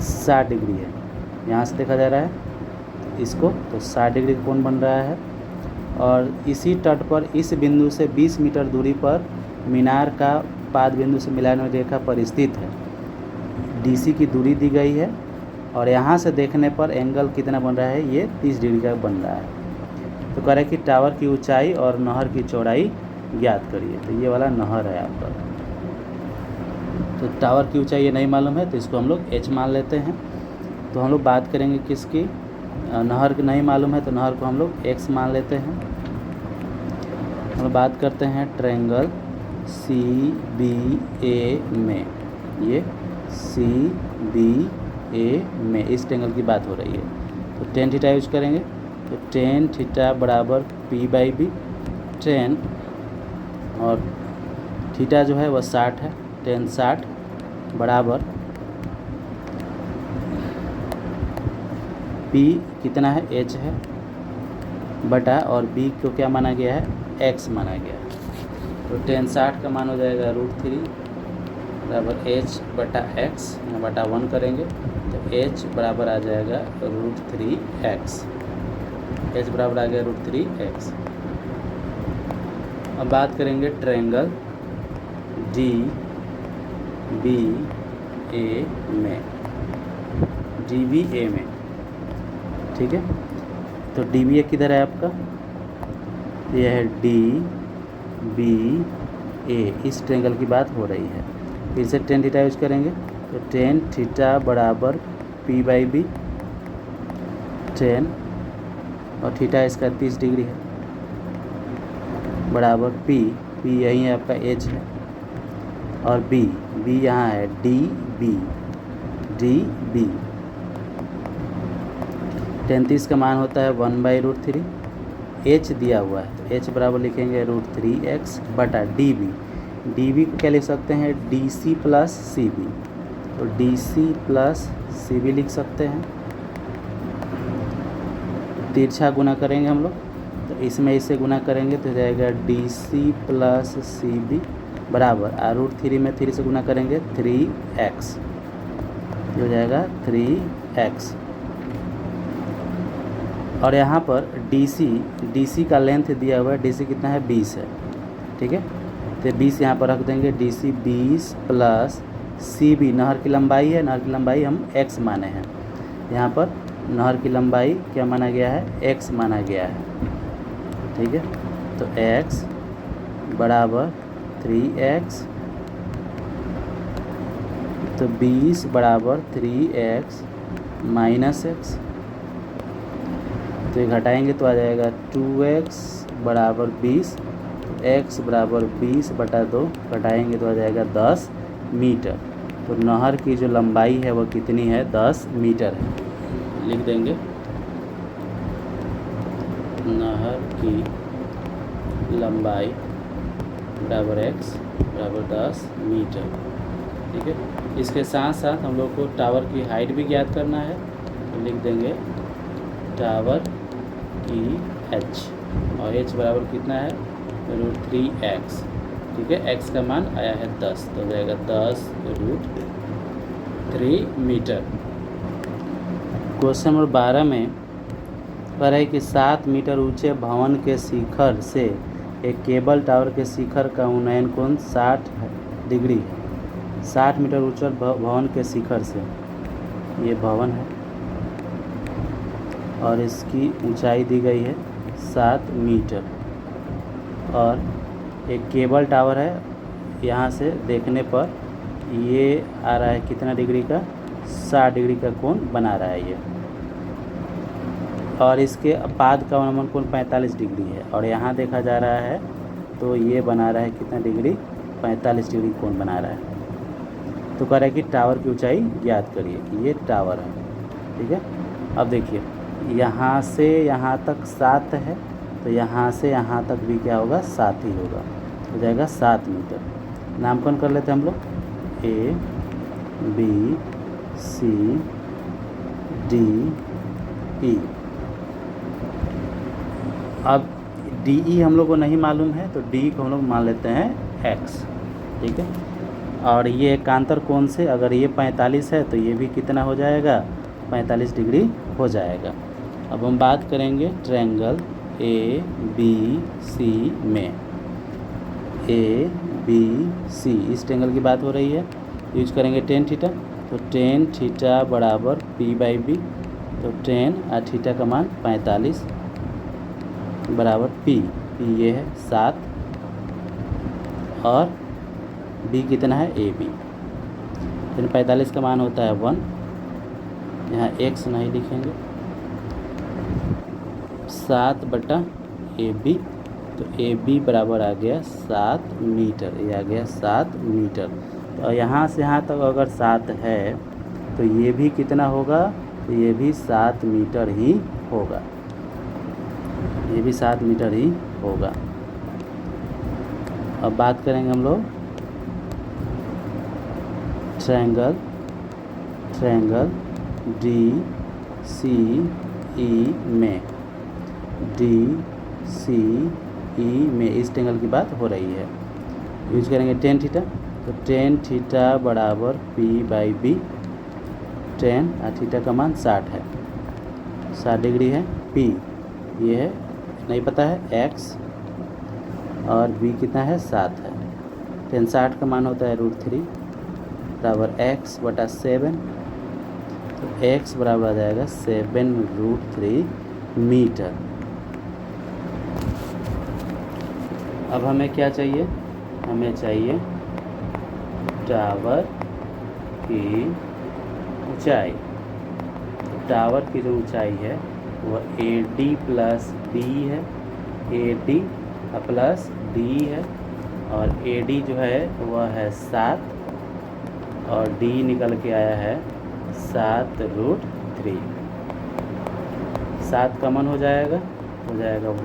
60 डिग्री है। यहाँ से देखा जा रहा है इसको, तो 60 डिग्री का कोण बन रहा है। और इसी तट पर इस बिंदु से 20 मीटर दूरी पर मीनार का पाद बिंदु से मिलान रेखा पर स्थित है। डीसी की दूरी दी गई है और यहाँ से देखने पर एंगल कितना बन रहा है, ये 30 डिग्री का बन रहा है। तो कह रहे कि टावर की ऊंचाई और नहर की चौड़ाई ज्ञात करिए। तो ये वाला नहर है आपका। तो टावर की ऊंचाई ये नहीं मालूम है तो इसको हम लोग h मान लेते हैं। तो हम लोग बात करेंगे किसकी, नहर की नहीं मालूम है तो नहर को हम लोग x मान लेते हैं। हम लोग बात करते हैं ट्रायंगल CBA में, ये CBA में इस ट्रायंगल की बात हो रही है। तो टेन थीटा यूज करेंगे। तो टेन थीटा बराबर P/B, टेन और थीटा जो है वह 60 है, टेन 60 बराबर P कितना है, h है बटा, और B को क्या माना गया है, x माना गया है। तो टेन 60 का मान हो जाएगा √3 बराबर h बटा x, यहाँ बटा 1 करेंगे तो h बराबर आ जाएगा √3x, h बराबर आ गया √3x। अब बात करेंगे ट्रायंगल DBA में, DBA में, ठीक है। तो DBA किधर है आपका, यह है DBA, इस ट्रायंगल की बात हो रही है। फिर से टेन थीटा यूज करेंगे। तो टेन थीटा बराबर P/B, टेन और थीटा इसका 30 डिग्री है बराबर P यही है आपका h है, और B यहाँ है DB, टेन 30 का मान होता है 1/√3, h दिया हुआ है तो h बराबर लिखेंगे √3x बटा DB को क्या लिख सकते हैं, DC प्लस CB, तो DC प्लस CB लिख सकते हैं। तिरछा गुना करेंगे हम लोग, तो इसमें इसे गुना करेंगे तो जाएगा DC प्लस CB बराबर √3 में 3 से गुना करेंगे 3x, हो जाएगा 3x। और यहाँ पर DC का लेंथ दिया हुआ है, DC कितना है, 20 है, ठीक है। तो 20 यहाँ पर रख देंगे, DC 20 प्लस CB नहर की लंबाई है, नहर की लंबाई हम x माने हैं, यहाँ पर नहर की लंबाई क्या माना गया है, x माना गया है, ठीक है। तो x बराबर 3x, तो 20 बराबर 3x माइनस x, तो ये घटाएंगे तो आ जाएगा 2x बराबर 20, x बराबर 20 बटा 2, घटाएंगे तो आ जाएगा 10 मीटर। तो नहर की जो लंबाई है वो कितनी है, 10 मीटर है। लिख देंगे नहर की लंबाई बराबर x बराबर 10 मीटर, ठीक है। इसके साथ साथ हम लोग को टावर की हाइट भी ज्ञात करना है, तो लिख देंगे टावर की h, और h बराबर कितना है, √3x, ठीक है। x का मान आया है 10, तो हो जाएगा 10√3 मीटर। क्वेश्चन नंबर 12 में कह रहा है कि 7 मीटर ऊंचे भवन के शिखर से एक केबल टावर के शिखर का उन्नयन कोण 60 डिग्री है। 60 मीटर ऊंचा भवन के शिखर से, ये भवन है और इसकी ऊंचाई दी गई है 7 मीटर, और एक केबल टावर है, यहाँ से देखने पर ये आ रहा है कितना डिग्री का, 60 डिग्री का कोण बना रहा है ये, और इसके पाद का अवनमन कोण 45 डिग्री है, और यहाँ देखा जा रहा है तो ये बना रहा है कितना डिग्री, 45 डिग्री कोण बना रहा है। तो कह रहा है कि टावर की ऊंचाई ज्ञात करिए, ये टावर है, ठीक है। अब देखिए यहाँ से यहाँ तक 7 है, तो यहाँ से यहाँ तक भी क्या होगा, 7 ही होगा, हो जाएगा 7 मीटर। नामकरण कर लेते हैं हम लोग, A B C D E। अब DE हम लोग को नहीं मालूम है तो D को हम लोग मान लेते हैं x, ठीक है। और ये एकांतर कोण से अगर ये 45 है तो ये भी कितना हो जाएगा, 45 डिग्री हो जाएगा। अब हम बात करेंगे ट्रायंगल ABC में, ABC इस ट्रायंगल की बात हो रही है, यूज करेंगे टेन थीटा। तो टेन थीटा बराबर पी बाई बी, तो टेन और थीटा का मान 45 बराबर पी ये है 7 और बी कितना है ए बी। फिर 45 का मान होता है 1, यहाँ एक्स नहीं लिखेंगे, 7 बटा ए बी, तो ए बी बराबर आ गया 7 मीटर, ये आ गया 7 मीटर। तो यहाँ से यहाँ तक अगर 7 है तो ये भी कितना होगा, तो ये भी 7 मीटर ही होगा, ये भी 7 मीटर ही होगा। अब बात करेंगे हम लोग ट्रायंगल डी सी ई में, डी सी ई में इस ट्रायंगल की बात हो रही है। यूज करेंगे टेन थीटा, तो टेन थीटा बराबर पी बाई बी, टेन और थीटा का मान 60 है, 60 डिग्री है, पी ये है नहीं पता है एक्स, और बी कितना है 7 है। टेन 60 का मान होता है √3 बराबर एक्स बटा 7, तो एक्स बराबर आ जाएगा 7√3 मीटर। अब हमें क्या चाहिए, हमें चाहिए टावर की ऊंचाई। टावर की जो ऊंचाई है वह ए डी प्लस बी है, ए डी प्लस डी है, और ए डी जो है वह है 7 और डी निकल के आया है 7√3। 7 कॉमन हो जाएगा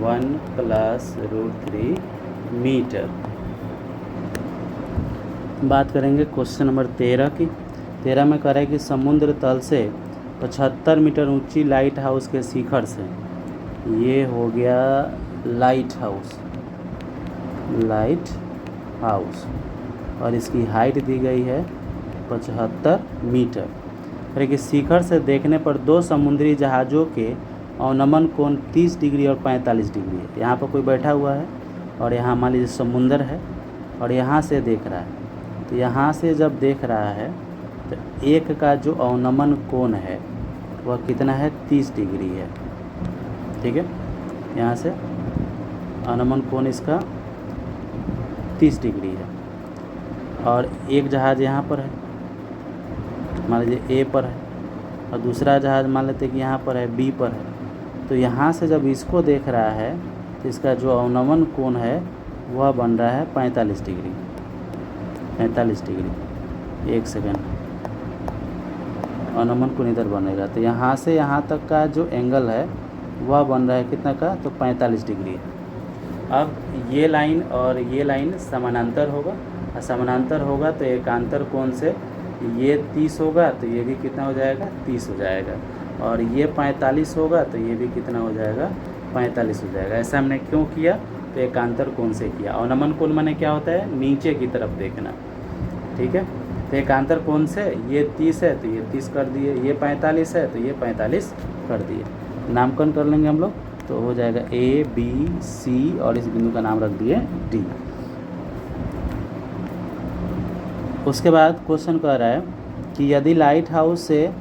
1 प्लस √3 मीटर। बात करेंगे क्वेश्चन नंबर 13 की। 13 में कह रहा है कि समुद्र तल से 75 मीटर ऊंची लाइट हाउस के शिखर से, ये हो गया लाइट हाउस, और इसकी हाइट दी गई है 75 मीटर। फिर कि शिखर से देखने पर 2 समुद्री जहाज़ों के अवनमन कोण 30 डिग्री और 45 डिग्री है। यहाँ पर कोई बैठा हुआ है और यहाँ मान लीजिए समुंदर है और यहाँ से देख रहा है, तो यहाँ से जब देख रहा है तो एक का जो अवनमन कोण है वह कितना है 30 डिग्री है, ठीक है। यहाँ से अवनमन कोण इसका 30 डिग्री है, और एक जहाज़ यहाँ पर है, मान लीजिए ए पर है, और दूसरा जहाज़ मान लेते हैं कि यहाँ पर है बी पर है। तो यहाँ से जब इसको देख रहा है तो इसका जो अवनमन कोण है वह बन रहा है 45 डिग्री। 45 डिग्री, एक सेकेंड, अवनमन कोण इधर बनेगा, तो यहाँ से यहाँ तक का जो एंगल है वह बन रहा है कितना का, तो 45 डिग्री है। अब ये लाइन और ये लाइन समानांतर होगा, और समानांतर होगा तो एकांतर कोण से ये 30 होगा तो ये भी कितना हो जाएगा, 30 हो जाएगा, और ये 45 होगा तो ये भी कितना हो जाएगा, 45 हो जाएगा। ऐसा हमने क्यों किया, तो एकांतर कोण से किया। अवनमन कोण माने क्या होता है, नीचे की तरफ देखना, ठीक है। तो एकांतर कोण से ये 30 है तो ये 30 कर दिए, ये 45 है तो ये 45 कर दिए। नामकरण कर लेंगे हम लोग, तो हो जाएगा ए बी सी, और इस बिंदु का नाम रख दिए डी। उसके बाद क्वेश्चन कह रहा है कि यदि लाइट हाउस से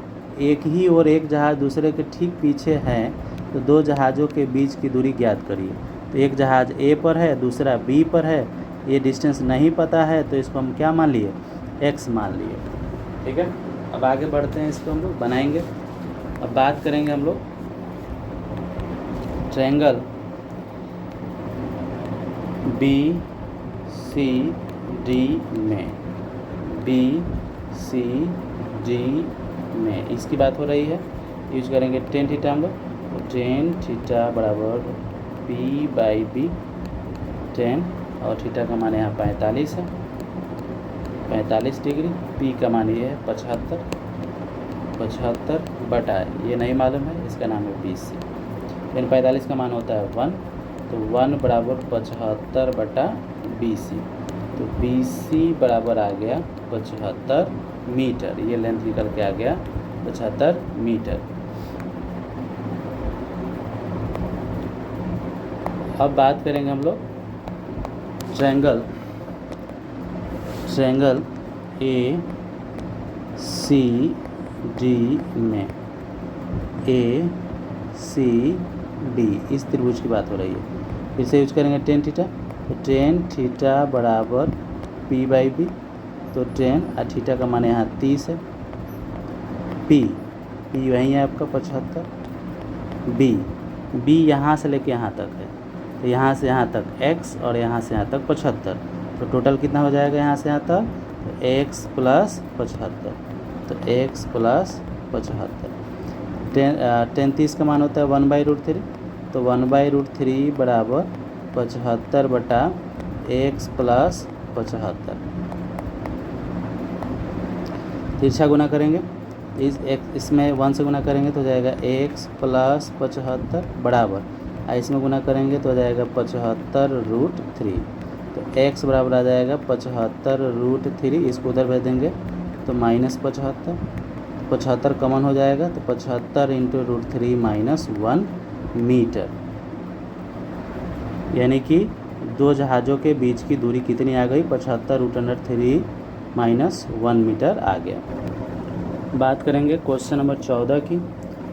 एक ही और एक जहाज़ दूसरे के ठीक पीछे है तो 2 जहाज़ों के बीच की दूरी ज्ञात करिए। तो एक जहाज़ ए पर है, दूसरा बी पर है, ये डिस्टेंस नहीं पता है तो इसको हम क्या मान लिए, एक्स मान लिए, ठीक है। अब आगे बढ़ते हैं, इसको हम लोग बनाएंगे। अब बात करेंगे हम लोग ट्रायंगल बी सी डी में, बी सी डी में इसकी बात हो रही है। यूज करेंगे टेन थीटा हम लोग, तो टेन थीटा बराबर पी बाई बी, 10 और थीटा का मान यहाँ 45 है, 45 डिग्री, पी का मान ये है 75 बटा ये नहीं मालूम है, इसका नाम है बी सी। फिर 45 का मान होता है 1, तो 1 बराबर 75 बटा बी सी, तो बी सी बराबर आ गया 75 मीटर। ये लेंथ निकल के आ गया 75 मीटर। अब बात करेंगे हम लोग ट्रायंगल ए सी डी में, ए सी डी, इस त्रिभुज की बात हो रही है। फिर से यूज करेंगे टेन थीटा, तो टेन थीटा बराबर पी बाई बी, तो टेन और थीटा का मान यहाँ 30 है। पी वहीं है आपका 75, बी यहाँ से लेके यहाँ तक है, तो यहाँ से यहाँ तक x और यहाँ से यहाँ तक 75, तो टोटल कितना हो जाएगा यहाँ से यहाँ तक, तो x प्लस 75, तो x प्लस 75। टेन 30 का मान होता है 1/√3, तो 1/√3 बराबर 75 बटा x प्लस 75। तिरछा गुना करेंगे, इसमें 1 से गुना करेंगे तो हो जाएगा x प्लस 75 बराबर, इसमें गुना करेंगे तो हो जाएगा 75√3, तो x बराबर आ जाएगा 75√3, इसको उधर भेज देंगे तो -75, 75 कॉमन हो जाएगा, तो 75 × √3 -1 मीटर, यानी कि दो जहाज़ों के बीच की दूरी कितनी आ गई, 75√3 -1 मीटर आ गया। बात करेंगे क्वेश्चन नंबर 14 की,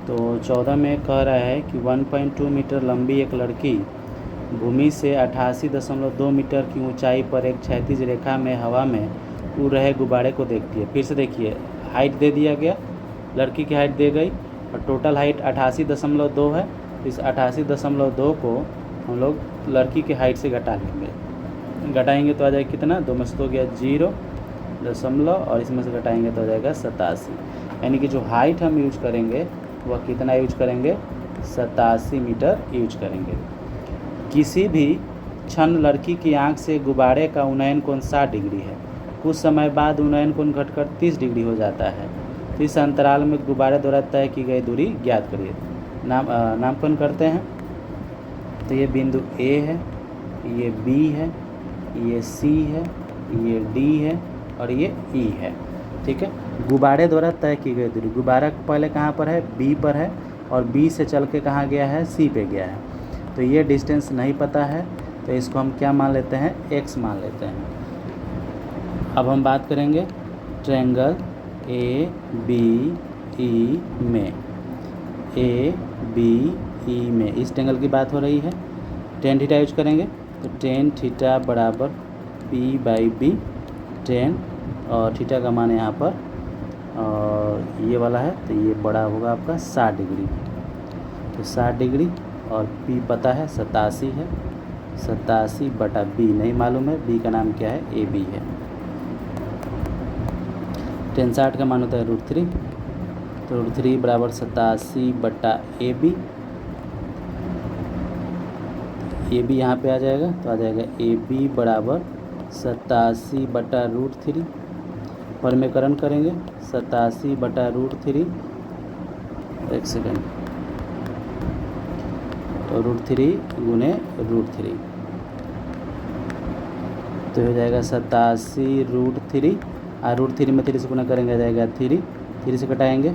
तो 14 में कह रहा है कि 1.2 मीटर लंबी एक लड़की भूमि से 88.2 मीटर की ऊंचाई पर एक क्षैतिज रेखा में हवा में उड़ रहे गुब्बारे को देखती है। फिर से देखिए, हाइट दे दिया गया, लड़की की हाइट दे गई और टोटल हाइट 88.2 है, तो इस 88.2 को हम लोग लड़की की हाइट से घटा लेंगे, घटाएंगे तो आ जाएगा कितना, 2 में से तो गया 0 और इसमें से घटाएंगे तो हो जाएगा 87, यानी कि जो हाइट हम यूज करेंगे वह कितना यूज करेंगे, 87 मीटर यूज करेंगे। किसी भी क्षण लड़की की आंख से गुब्बारे का उन्नयन कोण 60 डिग्री है, कुछ समय बाद उन्नयन कोण घटकर 30 डिग्री हो जाता है, तो इस अंतराल में गुब्बारे द्वारा तय की गई दूरी ज्ञात करिए। नामकरण करते हैं, तो ये बिंदु A है, ये B है, ये C है, ये D है और ये E है, ठीक है। गुब्बारे द्वारा तय की गई दूरी, गुब्बारा पहले कहाँ पर है, B पर है और B से चल के कहाँ गया है, C पे गया है, तो ये डिस्टेंस नहीं पता है, तो इसको हम क्या मान लेते हैं, x मान लेते हैं। अब हम बात करेंगे ट्रायंगल ABE में, ABE में इस ट्रायंगल की बात हो रही है। टेन थीटा यूज करेंगे, तो टेन थीटा बराबर P/B, टेन और थीटा का मान यहाँ पर और ये वाला है, तो ये बड़ा होगा आपका 60 डिग्री, तो 60 डिग्री और P पता है 87 है, 87 बटा B नहीं मालूम है, B का नाम क्या है, AB है। टेन 60 का मान होता है √3, तो √3 बराबर 87 बटा AB, AB यहाँ पे आ जाएगा, तो आ जाएगा AB बराबर 87 बटा √3, परमेकरण करेंगे 87 बटा √3, एक सेकेंड, तो √3 गुने √3, तो हो जाएगा 87 √3, और √3 में 3 से गुना करेंगे आ जाएगा 3 से कटाएंगे,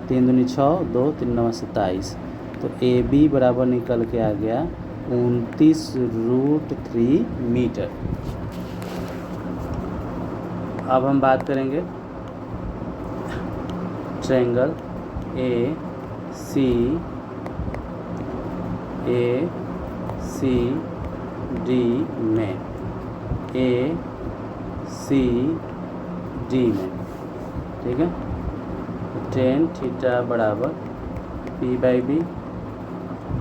3 दूनी 6, 2 3 9 27, तो AB बराबर निकल के आ गया 29√3 मीटर। अब हम बात करेंगे ट्रायंगल ACD में, ACD में, ठीक है। टेन थीटा बराबर P/B,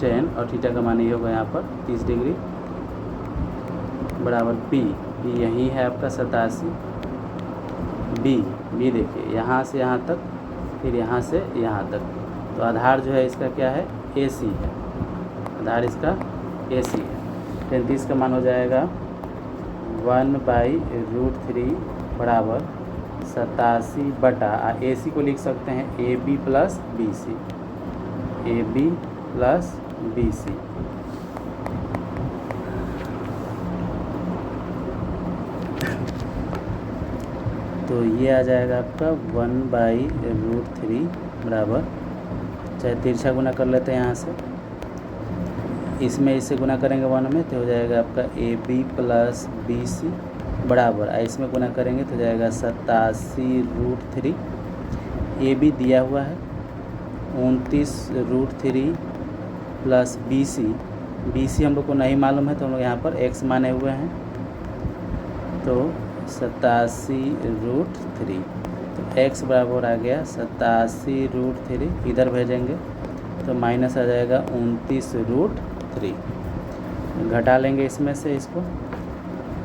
टेन और थीटा का मान ये होगा यहाँ पर 30 डिग्री बराबर P यही है आपका 87, B देखिए यहाँ से यहाँ तक, फिर यहाँ से यहाँ तक, तो आधार जो है इसका क्या है, AC है, आधार इसका AC है। 33 का मान हो जाएगा 1/√3 बराबर 87 बटा, AC को लिख सकते हैं AB plus BC, AB plus BC, तो ये आ जाएगा आपका 1/√3 बराबर, चाहे तिरछा गुना कर लेते हैं यहाँ से, इसमें इससे गुना करेंगे 1 में, तो हो जाएगा आपका AB प्लस BC बराबर, इसमें गुना करेंगे तो हो जाएगा 87√3 ए बी दिया हुआ है 29√3 प्लस बी सी हम लोग को नहीं मालूम है, तो हम लोग यहाँ पर x माने हुए हैं, तो 87√3, तो x बराबर आ गया 87√3, इधर भेजेंगे तो माइनस आ जाएगा 29√3, घटा लेंगे इसमें से इसको,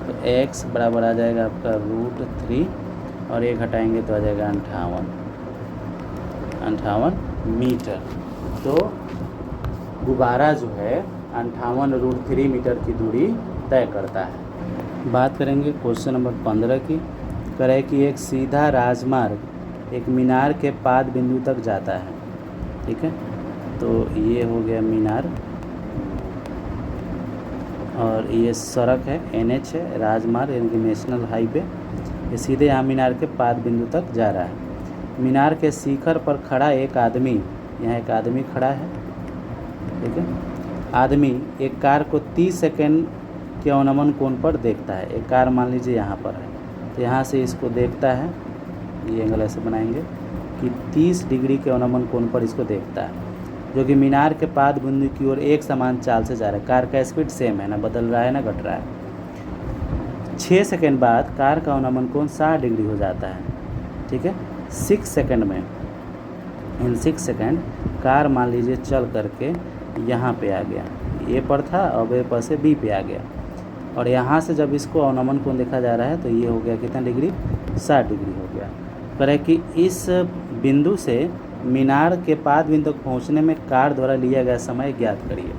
तो x बराबर आ जाएगा आपका √3 और ये घटाएंगे तो आ जाएगा 58 मीटर। तो गुब्बारा जो है 58√3 मीटर की दूरी तय करता है। बात करेंगे क्वेश्चन नंबर 15 की। करें कि एक सीधा राजमार्ग एक मीनार के पाद बिंदु तक जाता है, ठीक है, तो ये हो गया मीनार और ये सड़क है, NH है, राजमार्ग यानी कि नेशनल हाईवे, ये सीधे यहाँ मीनार के पाद बिंदु तक जा रहा है। मीनार के शिखर पर खड़ा एक आदमी, यहाँ एक आदमी खड़ा है, ठीक है, आदमी एक कार को 30 सेकेंड के अवनमन कोण पर देखता है। एक कार मान लीजिए यहाँ पर है, तो यहाँ से इसको देखता है, ये एंगल ऐसे बनाएंगे कि 30 डिग्री के अवनमन कोण पर इसको देखता है, जो कि मीनार के पाद बिंदु की ओर एक समान चाल से जा रहा है। कार का स्पीड सेम है, ना बदल रहा है ना घट रहा है। 6 सेकेंड बाद कार का अवनमन कोण 60 डिग्री हो जाता है, ठीक है। 6 सेकेंड में, इन 6 सेकेंड कार मान लीजिए चल करके यहाँ पे आ गया, ए पर था, अब ए पर से बी पे आ गया, और यहाँ से जब इसको अवनमन कोण देखा जा रहा है तो ये हो गया कितना डिग्री, 60 डिग्री हो गया। कह कि इस बिंदु से मीनार के पाद बिंदु तक पहुँचने में कार द्वारा लिया गया समय ज्ञात करिए।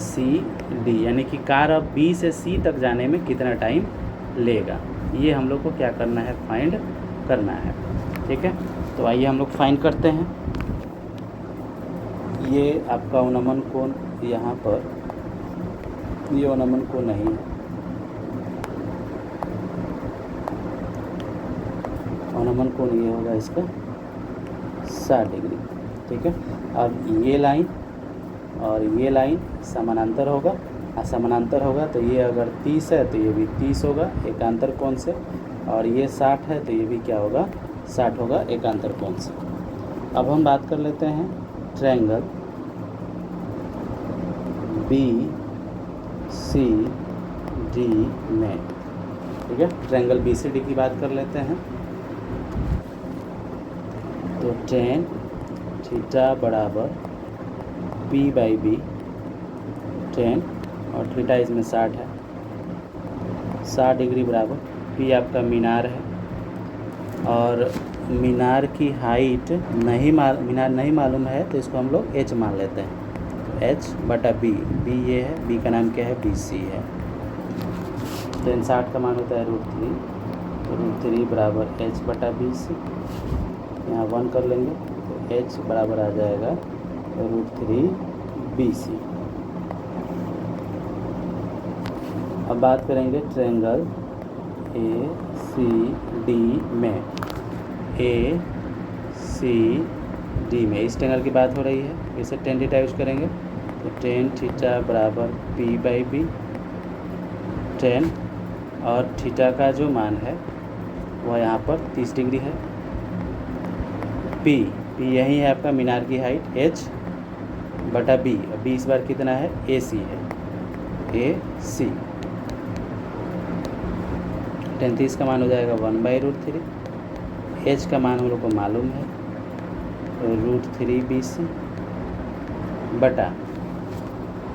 CD यानी कि कार अब B से C तक जाने में कितना टाइम लेगा, ये हम लोग को क्या करना है, फाइंड करना है, ठीक है। तो आइए हम लोग फाइंड करते हैं। ये आपका अवनमन कोण यहाँ पर, ये अवनमन कोण नहीं है, अवनमन कोण ये होगा इसका 60 डिग्री, ठीक है। अब ये लाइन और ये लाइन समानांतर होगा, समानांतर होगा तो ये अगर 30 है तो ये भी 30 होगा एकांतर कोण से, और ये 60 है तो ये भी क्या होगा, 60 होगा एकांतर कोण से। अब हम बात कर लेते हैं ट्रायंगल BCD में, ठीक है, ट्रायंगल BCD की बात कर लेते हैं। तो tan थीटा बराबर P/B, tan और थीटा इसमें 60 है, 60 डिग्री बराबर P आपका मीनार है, और मीनार की हाइट मीनार नहीं मालूम है तो इसको हम लोग h मान लेते हैं, तो h/b, b ये है, b का नाम क्या है, BC है। tan 60 का मान होता है √3, तो √3 बराबर h/BC, यहाँ 1 कर लेंगे तो h बराबर आ जाएगा √3BC। अब बात करेंगे ट्रायंगल ACD में, ACD में इस ट्रायंगल की बात हो रही है, इसे tan थीटा यूज करेंगे, तो tan थीटा बराबर P/B, tan और थीटा का जो मान है वह यहाँ पर 30 डिग्री है, P यही है आपका मीनार की हाइट, h/b, b इस बार कितना है, AC है, AC। tan 30 का मान हो जाएगा 1/√3, h का मान हम लोग को मालूम है √3BC बटा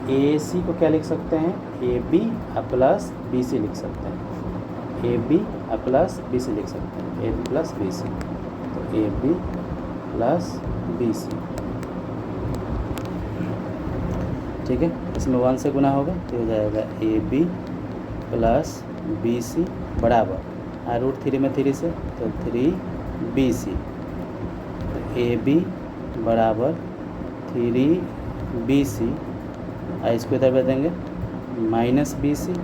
AC को क्या लिख सकते हैं, AB प्लस BC लिख सकते हैं, AB प्लस BC लिख सकते हैं, AB प्लस BC, तो AB प्लस BC, ठीक है। इसमें 1 से गुना होगा तो हो जाएगा AB प्लस BC बराबर √3 में 3 से तो 3BC, तो AB बराबर 3BC, इसको इधर भेज देंगे -BC,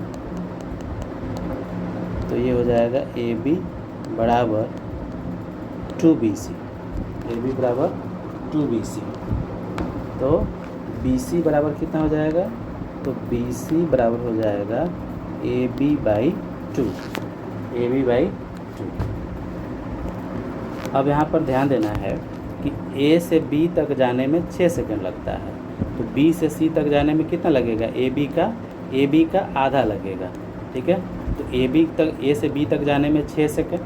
तो ये हो जाएगा AB बराबर 2BC, AB बराबर 2BC। तो BC बराबर कितना हो जाएगा, तो BC बराबर हो जाएगा AB/2, AB/2। अब यहाँ पर ध्यान देना है कि A से B तक जाने में 6 सेकंड लगता है, तो B से C तक जाने में कितना लगेगा, ए बी का आधा लगेगा। ठीक है, तो A से B तक जाने में 6 सेकंड,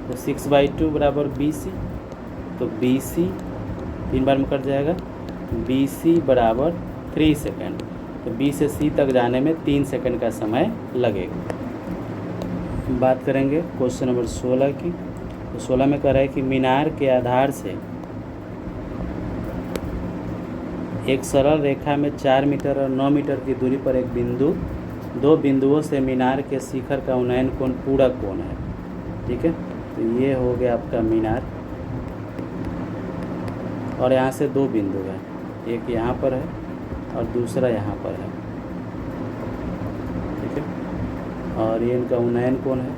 तो 6/2 बराबर BC, तो BC 3 बार में कट जाएगा, BC बराबर 3 सेकंड, तो B से C तक जाने में 3 सेकंड का समय लगेगा। बात करेंगे क्वेश्चन नंबर 16 की। तो 16 में कह रहा है कि मीनार के आधार से एक सरल रेखा में 4 मीटर और 9 मीटर की दूरी पर एक बिंदु, 2 बिंदुओं से मीनार के शिखर का उन्नयन कोण पूरा कोण है। ठीक है, तो ये हो गया आपका मीनार, और यहाँ से 2 बिंदु हैं, एक यहाँ पर है और दूसरा यहाँ पर है। ठीक है, और ये इनका उन्नयन कोण है,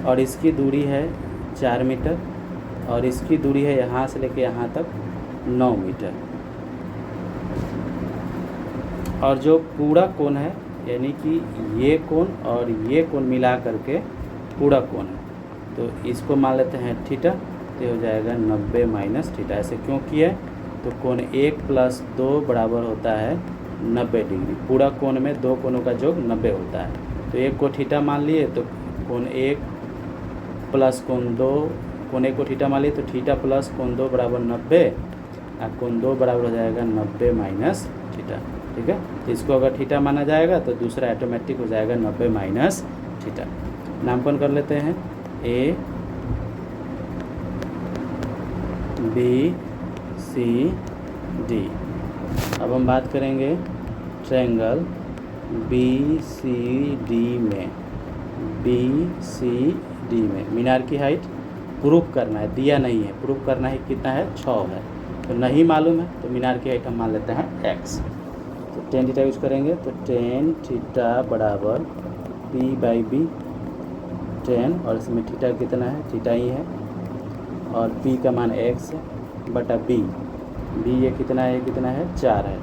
और इसकी दूरी है 4 मीटर और इसकी दूरी है यहाँ से लेके यहाँ तक 9 मीटर। और जो पूरा कोण है, यानी कि ये कोण और ये कोण मिला करके पूरा कोण है, तो इसको मान लेते हैं थीटा, तो हो जाएगा 90 माइनस थीटा। ऐसे क्यों किया, तो कोण 1 + 2 बराबर होता है 90 डिग्री। पूरा कोण में 2 कोणों का योग 90 होता है, तो एक को थीटा मान लिए, तो कोण 1 + कोण 2, कोण 1 को थीटा मान लिए, तो थीटा प्लस कोण 2 बराबर 90, और कोण 2 बराबर हो जाएगा 90 माइनस थीटा। ठीक है, तो इसको अगर थीटा माना जाएगा तो दूसरा ऑटोमेटिक हो जाएगा 90 माइनस थीटा। नामकरण कर लेते हैं A B C D। अब हम बात करेंगे ट्रायंगल BCD में मीनार की हाइट प्रूफ करना है, दिया नहीं है, प्रूफ करना है कितना है, 6 है, तो नहीं मालूम है, तो मीनार की हाइट हम मान लेते हैं x। तो tan थीटा यूज करेंगे, तो tan थीटा बराबर P/B tan, और इसमें थीटा कितना है, थीटा ही है, और P का मान x बटा B ये कितना है, 4 है।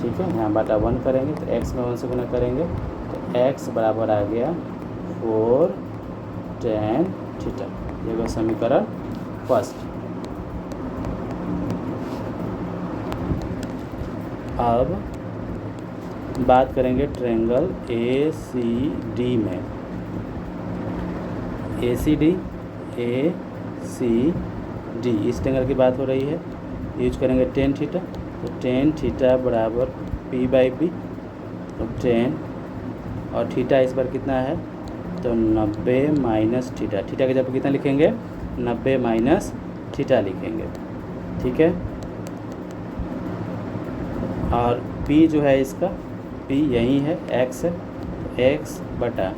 ठीक है, यहाँ बटा 1 करेंगे, तो x में 1 से गुना करेंगे, तो x बराबर आ गया 4 tan थीटा। ये होगा समीकरण फर्स्ट। अब बात करेंगे ट्रायंगल ACD में। ACD इस ट्रायंगल की बात हो रही है, यूज करेंगे tan थीटा, तो tan थीटा बराबर P/B, तो tan और थीटा इस बार कितना है, तो 90 माइनस थीटा। थीटा के जब कितना लिखेंगे, 90 माइनस थीटा लिखेंगे। ठीक है, और P जो है इसका, P यही है, x है, x बटा,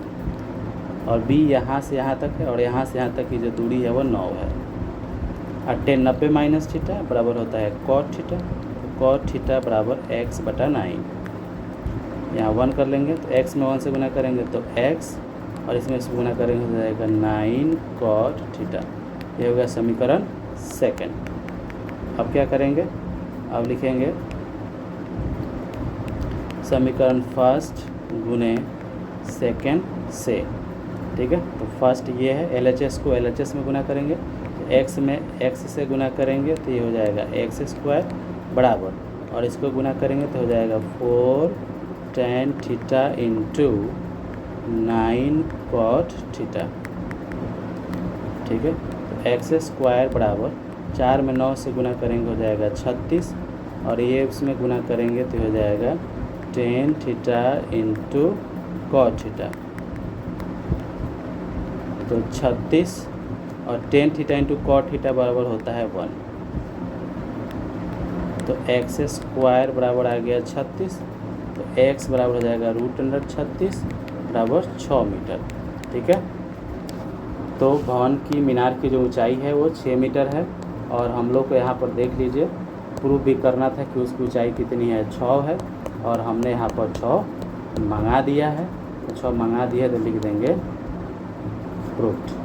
और B यहाँ से यहाँ तक है, और यहाँ से यहाँ तक की जो दूरी है वो 9 है, और tan 90 माइनस थीटा बराबर होता है cot थीटा, तो cot थीटा बराबर x बटा 9। यहाँ 1 कर लेंगे, तो x में 1 से गुना करेंगे तो x, और इसमें से गुना करेंगे हो जाएगा 9 cot थीटा। ये होगा समीकरण सेकंड। अब क्या करेंगे, अब लिखेंगे समीकरण फर्स्ट गुने सेकंड से। ठीक है, तो फर्स्ट ये है, LHS को LHS में गुना करेंगे, तो x में x से गुना करेंगे, तो ये हो जाएगा x² बराबर, और इसको गुना करेंगे तो हो जाएगा 4 tan theta into 9 cot theta. ठीक है, तो x² बराबर 4 में 9 से गुना करेंगे हो जाएगा 36, और ये इसमें गुना करेंगे तो हो जाएगा tan theta into cot theta, तो 36, और tan theta into cot theta बराबर होता है 1, तो x² बराबर आ गया 36, तो x बराबर हो जाएगा √36 बराबर 6 मीटर। ठीक है, तो भवन की मीनार की जो ऊंचाई है वो 6 मीटर है, और हम लोग को यहाँ पर देख लीजिए प्रूफ भी करना था कि उसकी ऊंचाई कितनी है, 6 है, और हमने यहाँ पर 6 मंगा दिया है, तो 6 मंगा दिया तो लिख देंगे प्रूफ्ड।